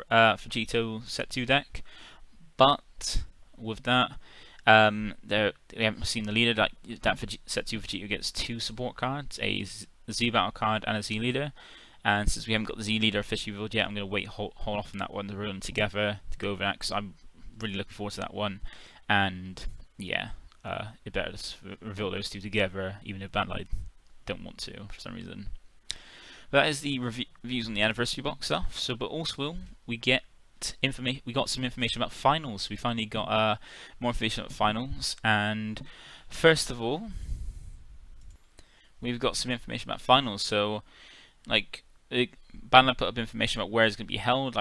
Vegito Set 2 deck, but with that, we haven't seen the leader. That Set 2 Vegito gets 2 support cards, a Z battle card and a Z leader. And since we haven't got the Z leader officially revealed yet, I'm going to hold off on that one to run them together to go over that, because I'm really looking forward to that one. And yeah, it better just reveal those two together, even if Bandai don't want to for some reason. But that is the reviews on the anniversary box stuff. So, but also we got some information about finals. We finally got more information about finals, and first of all, we've got some information about finals. So, like, Bandai put up information about where it's going to be held.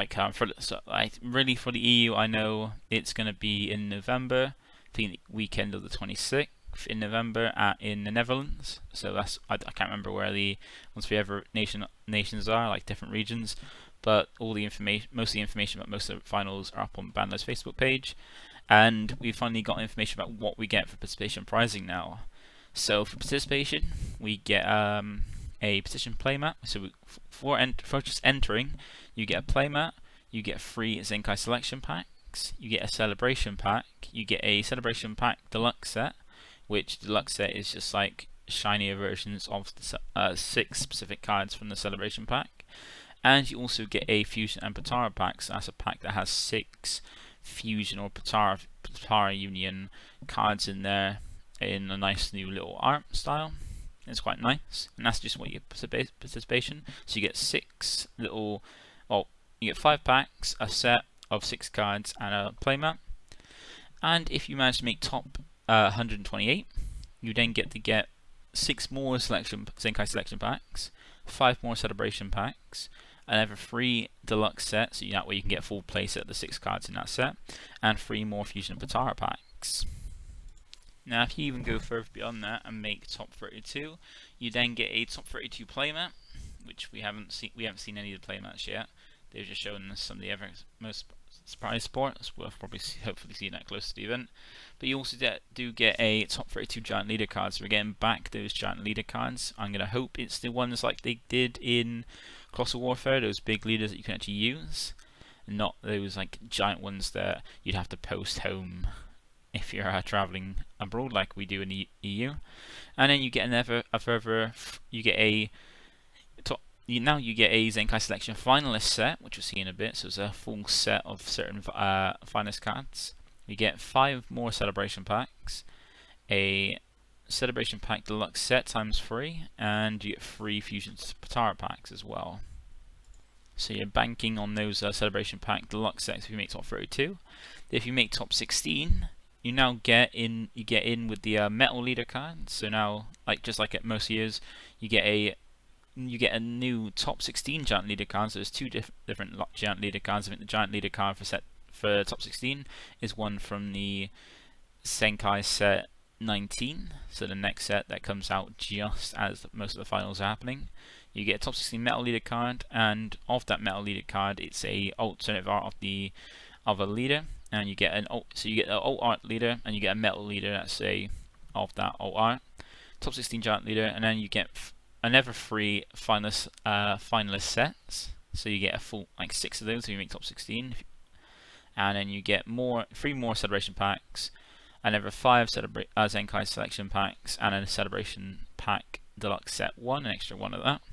Really for the EU, I know it's going to be in November. I think the weekend of the 26th in November in the Netherlands. So that's I can't remember where most of the nations are, like different regions. But all the information, most of the information about most of the finals are up on Bandai's Facebook page, and we finally got information about what we get for participation pricing now. So for participation, we get a petition playmat. So for just entering, you get a playmat, you get free Zenkai selection packs, you get a celebration pack, you get a celebration pack deluxe set, which deluxe set is just like shinier versions of the 6 specific cards from the celebration pack. And you also get a Fusion and Potara pack. So that's a pack that has 6 Fusion or Potara Union cards in there in a nice new little art style. It's quite nice, and that's just what you get participation. So you get 6 little, well, you get 5 packs, a set of 6 cards, and a playmat. And if you manage to make top 128, you then get to get 6 more Zenkai selection packs, 5 more celebration packs, another 3 deluxe sets, so that way you can get a full playset of the 6 cards in that set, and 3 more Fusion and Potara packs. Now, if you even go further beyond that and make top 32, you then get a top 32 playmat, which we haven't seen any of the playmats yet. They've just shown us some of the most surprise sports. We'll probably hopefully see that close to the event. But you also do get a top 32 giant leader cards. So we're getting back those giant leader cards. I'm going to hope it's the ones like they did in Colossal Warfare, those big leaders that you can actually use, and not those like giant ones that you'd have to post home if you're traveling abroad like we do in the EU. And then you get you get a Zenkai Selection finalist set, which we'll see in a bit. So it's a full set of certain finalist cards. You get 5 more celebration packs, a celebration pack deluxe set ×3, and you get 3 Fusion Potara packs as well. So you're banking on those celebration pack deluxe sets if you make top 32. If you make top 16, you now get in with the metal leader card. So now, just like at most years, you get a new top 16 giant leader card. So there's 2 different giant leader cards. I think the giant leader card for top 16 is one from the Zenkai set 19. So the next set that comes out just as most of the finals are happening. You get a top 16 metal leader card, and of that metal leader card, it's a alternative art of a leader. And you get so you get an alt art leader, and you get a metal leader that's of that alt art. Top 16 giant leader, and then you get another 3 finalist sets. So you get a full 6 of those if you make top 16, and then you get 3 more celebration packs, another 5 Zenkai selection packs, and a celebration pack deluxe set 1, an extra 1 of that.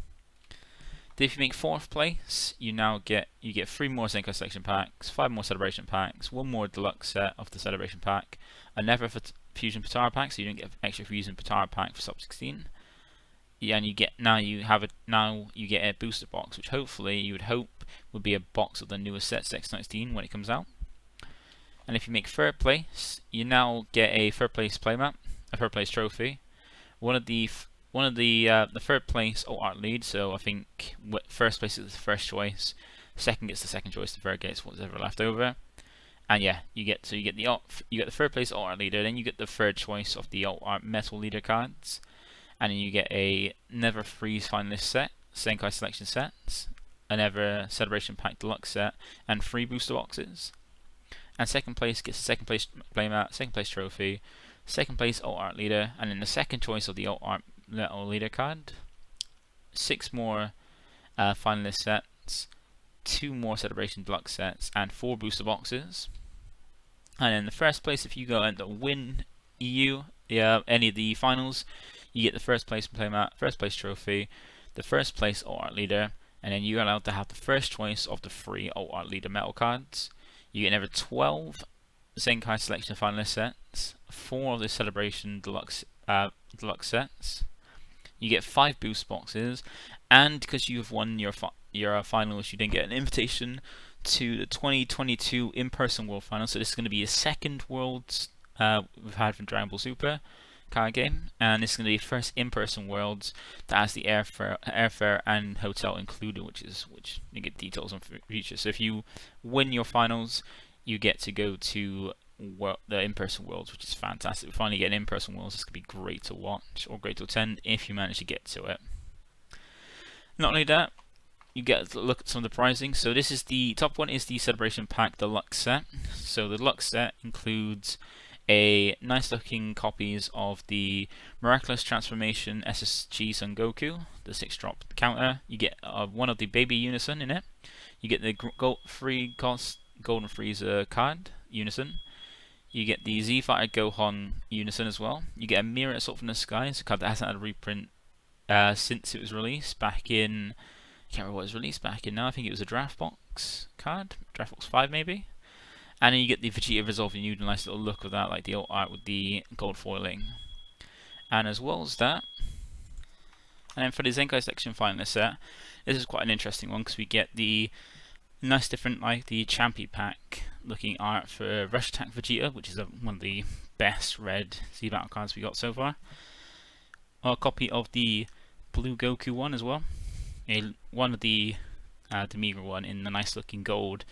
If you make 4th place, you get 3 more Zenkai selection packs, 5 more celebration packs, 1 more deluxe set of the celebration pack, another Fusion Potara pack, so you don't get extra Fusion Potara pack for top 16. Yeah, and you get a booster box, which hopefully you would hope would be a box of the newest set 619 when it comes out. And if you make third place, you now get a third place playmat, a third place trophy. The third place alt art lead. So I think first place is the first choice, second gets the second choice, the third gets whatever left over. And yeah, you get the third place alt art leader, then you get the third choice of the alt art metal leader cards, and then you get a Never Freeze finalist set, Zenkai selection sets, a Never Celebration Pack deluxe set, and 3 booster boxes. And second place gets the second place playmat, second place trophy, second place alt art leader, and then the second choice of the alt art metal leader card, 6 more finalist sets, 2 more celebration deluxe sets, and 4 booster boxes. And in the first place, if you go and win any of the finals, you get the first place playmat, first place trophy, the first place alt art leader, and then you're allowed to have the first choice of the 3 alt art leader metal cards. You get another 12 Zenkai selection finalist sets, 4 of the celebration deluxe sets. You get 5 boost boxes, and because you've won your finals, you then get an invitation to the 2022 in-person World Finals. So this is going to be the second Worlds we've had from Dragon Ball Super card game, and this is going to be the first in-person Worlds that has the airfare and hotel included, which you get details on future. So if you win your finals, you get to go to the in-person Worlds, which is fantastic. We finally get an in-person Worlds. It's going to be great to watch or great to attend if you manage to get to it. Not only that, you get to look at some of the pricing. So this is the top one, is the Celebration Pack Deluxe set. So the Deluxe set includes a nice looking copies of the Miraculous Transformation SSG Son Goku, the 6-drop counter. You get one of the Baby Unison in it. You get the free cost Golden Frieza card Unison. You get the Z Fighter Gohan Unison as well. You get a Mirror Assault from the Sky. It's a card that hasn't had a reprint since it was released back in, I can't remember what it was released back in now. I think it was a Draft Box card, Draft Box 5 maybe. And then you get the Vegeta Resolving Nude, a nice little look of that, like the old art with the gold foiling. And as well as that, and then for the Zenkai Section Finalist set, this is quite an interesting one because we get the nice different, like the Champy Pack looking art for Rush Attack Vegeta, which is one of the best red Z Battle cards we got so far. A copy of the Blue Goku one as well. One of the Demigra one in the nice looking gold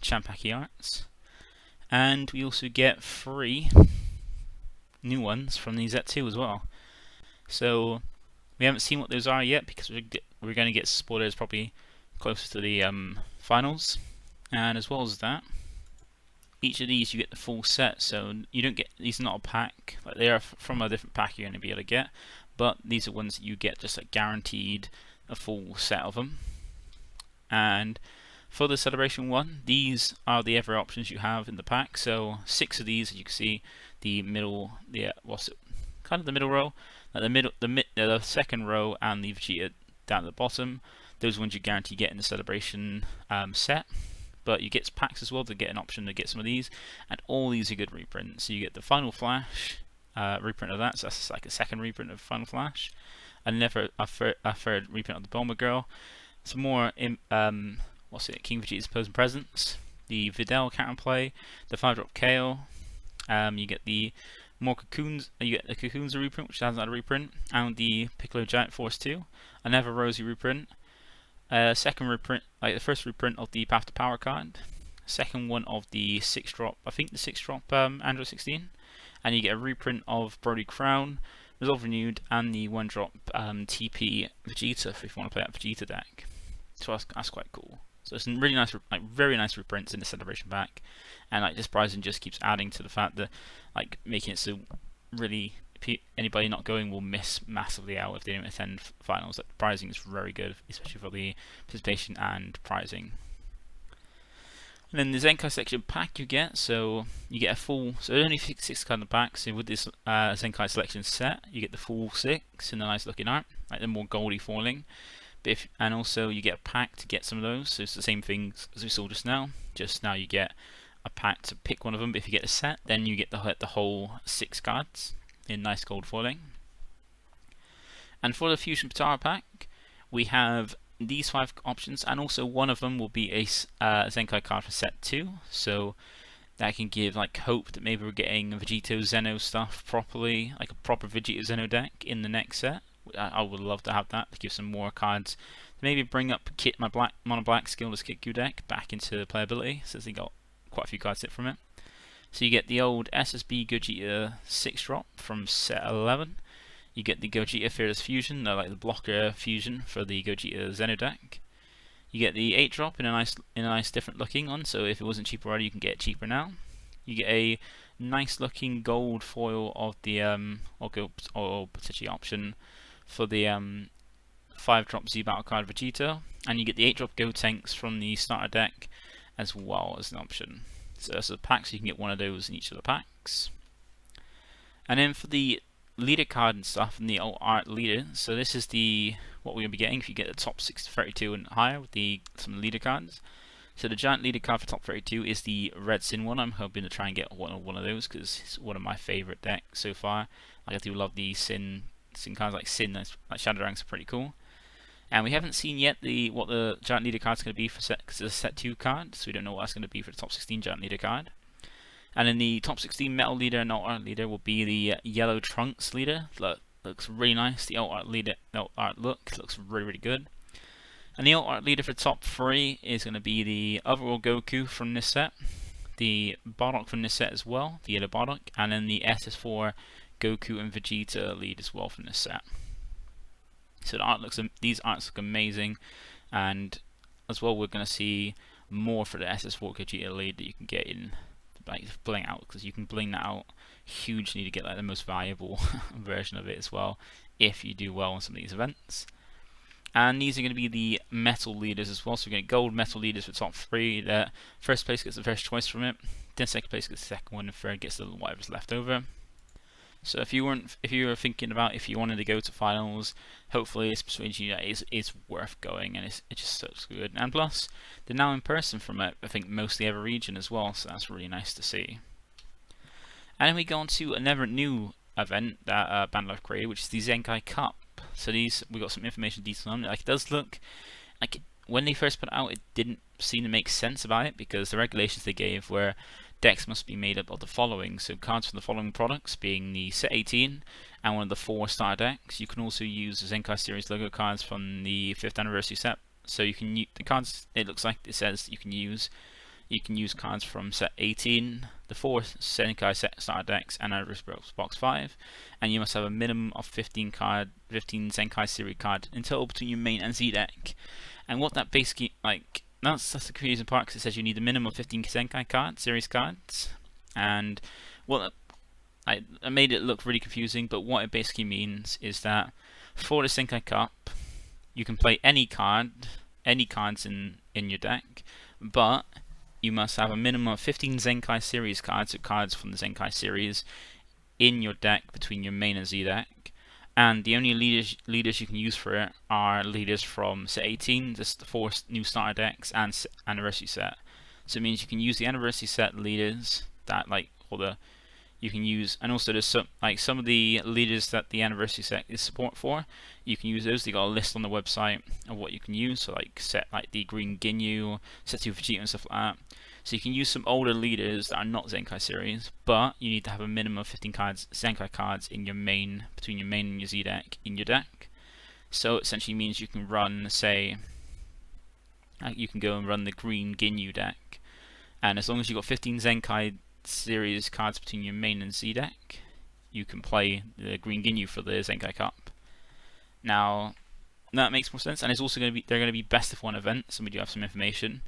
Champaki arts. And we also get 3 new ones from the Z2 as well. So we haven't seen what those are yet because we're going to get spoilers probably closer to the finals. And as well as that, each of these you get the full set. So you don't get, these are not a pack, like they are from a different pack you're going to be able to get, but these are ones that you get just like guaranteed a full set of them. And for the celebration one, these are the other options you have in the pack. So 6 of these, as you can see, the middle, kind of the middle row, the second row, and the Vegeta down at the bottom. Those ones you guarantee get in the celebration set. But you get packs as well to get an option to get some of these, and all these are good reprints. So you get the Final Flash reprint of that, so that's like a second reprint of Final Flash, and a third reprint of the Bulma Girl. Some more King Vegeta's Pose and Presence, the Videl counterplay, the 5-drop KO. You get the more Cocoons. You get the Cocoons reprint, which hasn't had a reprint, and the Piccolo Giant Force 2. Another Rosie reprint. Second reprint, like the first reprint of the Path to Power card. Second one of the 6-drop, I think the 6-drop Android 16. And you get a reprint of Brody Crown, Resolve Renewed, and the 1-drop TP Vegeta if you want to play that Vegeta deck. So that's quite cool. So it's really nice, like very nice reprints in the celebration pack, and like this pricing just keeps adding to the fact that, like, making it so really anybody not going will miss massively out if they don't attend finals. Like, the pricing is very good, especially for the participation and pricing. And then the Zenkai Section pack you get, so you get a full, so only 6 card in the pack. So with this Zenkai Selection set, you get the full 6 in the nice looking art, like the more goldy foiling. And also you get a pack to get some of those, so it's the same thing as we saw just now. Just now you get a pack to pick one of them, but if you get a set, then you get the whole 6 cards in nice gold foiling. And for the Fusion Potara pack, we have these 5 options, and also one of them will be a Zenkai card for set 2. So that can give like hope that maybe we're getting Vegito Zeno stuff properly, like a proper Vegito Zeno deck in the next set. I would love to have that to give some more cards. Maybe bring up my mono black skillless Kikyu deck back into playability, since they got quite a few cards hit from it. So you get the old SSB Gogeta 6-drop from set 11. You get the Gogeta Fearless Fusion, like the blocker fusion for the Gogeta Zeno deck. You get the 8-drop in a nice different looking one, so if it wasn't cheap already, you can get it cheaper now. You get a nice looking gold foil of the or potentially option for the 5-drop Z battle card Vegeta, and you get the 8-drop Gotenks from the starter deck as well as an option. So that's a pack, so you can get one of those in each of the packs. And then for the leader card and stuff, and the alt art leader, so this is what we're going to be getting if you get the top 32 and higher with some leader cards. So the giant leader card for top 32 is the Red Sin one. I'm hoping to try and get one of those because it's one of my favourite decks so far. Like, I do love the Sin cards, like Sin, like Shadow Ranks are pretty cool. And we haven't seen yet what the giant leader card is going to be for set, because it's a set 2 card, so we don't know what that's going to be for the top 16 giant leader card. And in the top 16 metal leader and alt art leader will be the yellow Trunks leader. Looks really nice. The alt art look looks really good. And the alt art leader for top 3 is going to be the overall Goku from this set, the Bardock from this set as well, the yellow Bardock, and then the SS4 Goku and Vegeta lead as well from this set. So these arts look amazing, and as well we're going to see more for the SS4 Gogeta lead that you can get in, like bling out, because you can bling that out hugely to get like the most valuable version of it as well if you do well on some of these events. And these are going to be the metal leaders as well. So we're going to get gold metal leaders for top 3. The first place gets the first choice from it, then second place gets the second one, and third gets whatever's left over. So if you were thinking about if you wanted to go to finals, hopefully this persuades you that it's worth going, and it just looks good. And plus, they're now in person from I think mostly every region as well, so that's really nice to see. And then we go on to another new event that Bandai created, which is the Zenkai Cup. So we got some information details on it. Like, it does look like when they first put it out, it didn't seem to make sense about it, because the regulations they gave were decks must be made up of the following. So cards from the following products being the set 18 and one of the 4 starter decks. You can also use the Zenkai series logo cards from the 5th anniversary set. So you can use the cards, it looks like it says you can use cards from set 18, the 4 Zenkai set starter decks, and anniversary box 5, and you must have a minimum of 15 Zenkai series cards in total between your main and Z deck. And what that basically, like, that's the confusing part, because it says you need a minimum of 15 Zenkai series cards, and I made it look really confusing, but what it basically means is that for the Zenkai Cup, you can play any cards in your deck, but you must have a minimum of 15 Zenkai series cards, or cards from the Zenkai series, in your deck between your main and Z deck. And the only leaders you can use for it are leaders from set 18, just the 4 new starter decks, and anniversary set. So it means you can use the anniversary set leaders that you can use, and also there's some of the leaders that the anniversary set is support for. You can use those. They got a list on the website of what you can use. So set the green Ginyu, set 2 Vegeta and stuff like that. So you can use some older leaders that are not Zenkai series, but you need to have a minimum of 15 Zenkai cards in your main, between your main and your Z deck, in your deck. So it essentially means you can run, say, you can go and run the green Ginyu deck, and as long as you've got 15 Zenkai series cards between your main and Z deck, you can play the green Ginyu for the Zenkai Cup. Now, that makes more sense, and it's also they're going to be best of 1 events, and we do have some information.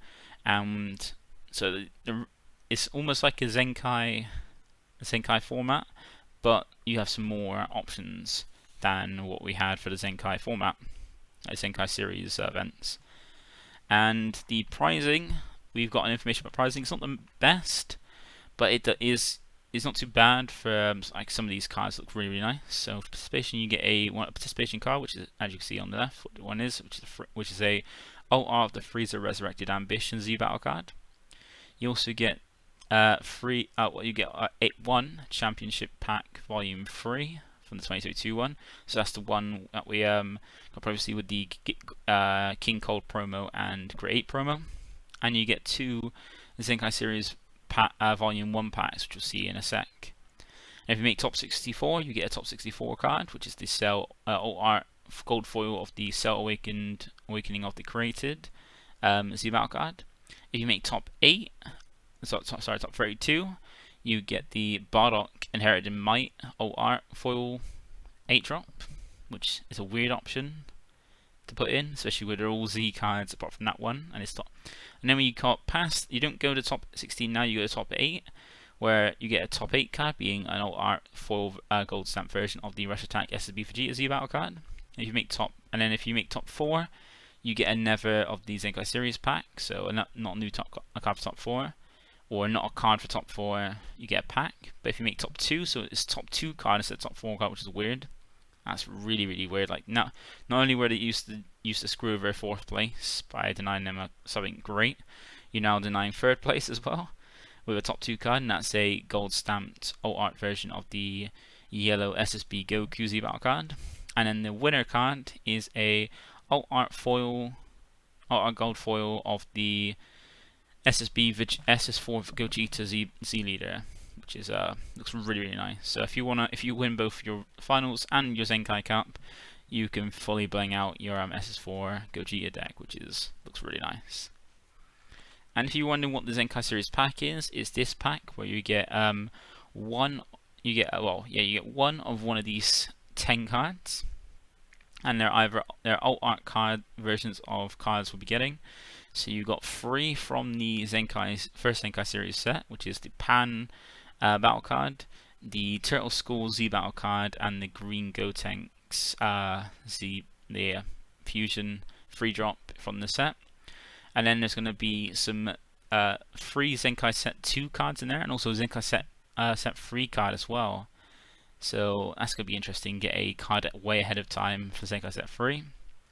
And so it's almost like a Zenkai format, but you have some more options than what we had for the Zenkai format, like Zenkai series events. And the pricing, we've got information about pricing. It's not the best, but it's not too bad for like some of these cards look really nice. So for participation, you get a participation card, which is, as you can see on the left, what one is, which is a alt art of the Frieza Resurrected Ambition Z battle card. You also get one Championship Pack Volume 3 from the 2022 one. So that's the one that we got previously with the King Cold promo and Great 8 promo. And you get 2 Zenkai series Volume 1 packs, which we'll see in a sec. And if you make top 64, you get a top 64 card, which is the Cell alt art gold foil of the Cell Awakening of the Created Z-Battle card. If you make top 8, top 32, you get the Bardock Inherited Might alt art foil 8-drop, which is a weird option to put in, especially with all Z cards apart from that one, and it's top. And then when you got past, you don't go to top 16 now, you go to top 8, where you get a top 8 card being an alt art foil gold stamp version of the Rush Attack SSB Vegeta Z Battle card. If you make if you make top 4, you get a Never of the Zenkai Series pack, so not a new a card for top 4, or not a card for top 4, you get a pack. But if you make top 2, so it's top 2 card instead of top 4 card, which is weird. That's really, really weird. Like, not only were they used to screw over 4th place by denying them something great, you're now denying 3rd place as well with a top 2 card, and that's a gold stamped alt art version of the yellow SSB Goku Z Battle card. And then the winner card is a alt art gold foil of the SSB SS4 Gogeta Z Leader, which is looks really, really nice. So if you win both your finals and your Zenkai Cup, you can fully bling out your SS4 Gogeta deck, which looks really nice. And if you're wondering what the Zenkai Series pack is this pack where you get one of one of these 10 cards, and they're alt art card versions of cards we'll be getting. So you got 3 from the first Zenkai Series set, which is the Pan battle card, the Turtle Skull Z battle card, and the Green Gotenks the Fusion free drop from the set. And then there's going to be some free Zenkai Set 2 cards in there, and also Zenkai Set 3 card as well. So that's going to be interesting. Get a card way ahead of time for Zenkai Set 3.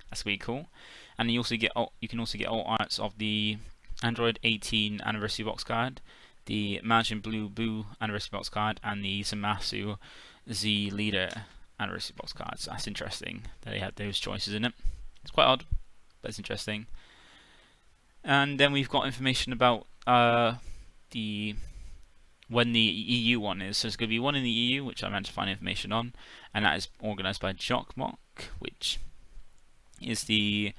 That's going to be cool. And you can also get alt arts of the Android 18 Anniversary Box card, the Majin Blue Boo Anniversary Box card, and the Zamasu Z Leader Anniversary Box cards. So that's interesting that they had those choices in it. It's quite odd, but it's interesting. And then we've got information about when the EU one is. So there's going to be one in the EU, which I managed to find information on, and that is organised by Jockmock, which is the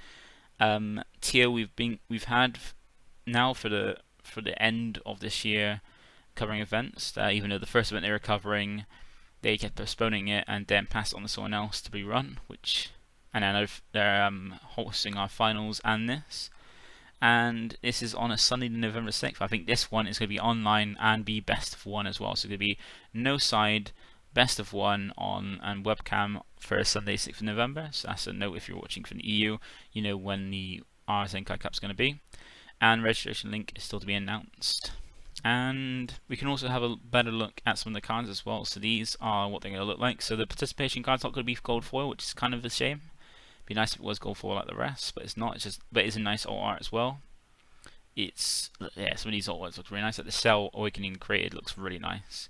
tier we've had now for the end of this year, covering events. Even though the first event they were covering, they kept postponing it and then passed it on to someone else to be run. And then they're hosting our finals and this. And this is on a Sunday, November 6th. I think this one is going to be online and be best of 1 as well. So it's going to be no side, best of 1 on and webcam for Sunday, 6th of November. So that's a note if you're watching from the EU, you know when our Zenkai Cup is going to be. And registration link is still to be announced. And we can also have a better look at some of the cards as well. So these are what they're going to look like. So the participation card's not going to be gold foil, which is kind of a shame. Be nice if it was gold foil like the rest, but it's not. But it's a nice alt art as well. Some of these alt arts look really nice. Like the Cell Awakening Created looks really nice.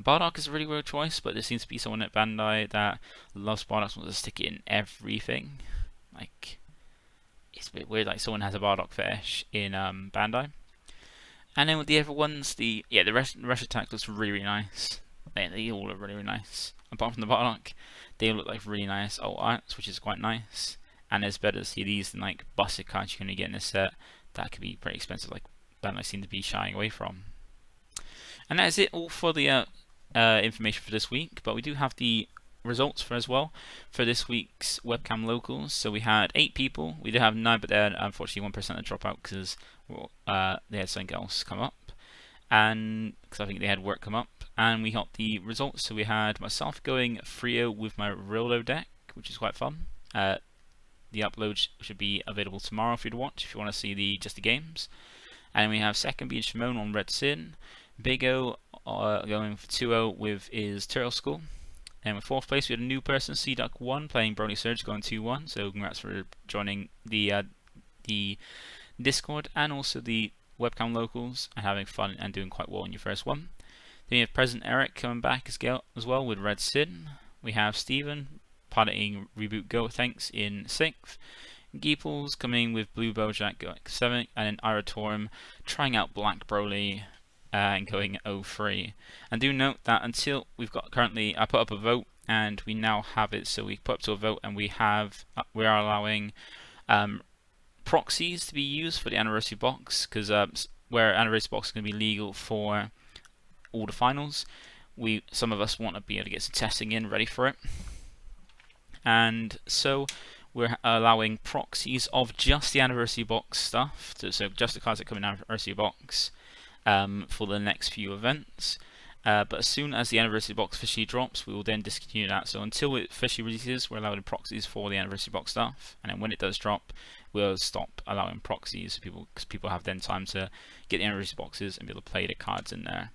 Bardock is a really weird choice, but there seems to be someone at Bandai that loves Bardock, wants to stick it in everything. Like, it's a bit weird. Like someone has a Bardock fetish in Bandai. And then with the other ones, the Rush Attack looks really, really nice. They all look really, really nice. Apart from the Bardock, they all look like really nice alt arts, which is quite nice. And it's better to see these than like busted cards you're going to get in this set. That could be pretty expensive, like Bandai seem to be shying away from. And that is it all for the information for this week. But we do have the results for this week's Webcam Locals. So we had 8 people. We did have 9, but then unfortunately 1% drop out because they had something else come up, and because I think they had work come up. And we got the results. So we had myself going 3-0 with my Rolo deck, which is quite fun. The upload should be available tomorrow for you to watch if you want to see just the games. And then we have second being Shimon on Red Sin. Big O going for 2-0 with his Turtle Skull. And with 4th place we had a new person, C-Duck1, playing Brony Surge, going 2-1. So congrats for joining the Discord and also the Webcam Locals and having fun and doing quite well in your first one. Then we have President Eric coming back as well with Red Sin. We have Steven piloting Reboot Go Thanks in 6th. Geeples coming with Blue Bojack going 7th. And then Ira Torm trying out Black Broly and going 0-3. And do note that until we've got currently, I put up a vote and we now have it. So we put up to a vote and we are allowing proxies to be used for the anniversary box, because where anniversary box is going to be legal for all the finals, some of us want to be able to get some testing in ready for it, and so we're allowing proxies of just the anniversary box stuff, so just the cards that come in anniversary box for the next few events. But as soon as the anniversary box officially drops, we will then discontinue that. So until it officially releases, we're allowing proxies for the anniversary box stuff, and then when it does drop, we'll stop allowing proxies, because people have then time to get the anniversary boxes and be able to play the cards in there.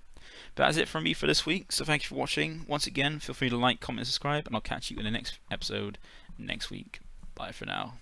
But that's it from me for this week, so thank you for watching. Once again, feel free to like, comment, and subscribe, and I'll catch you in the next episode next week. Bye for now.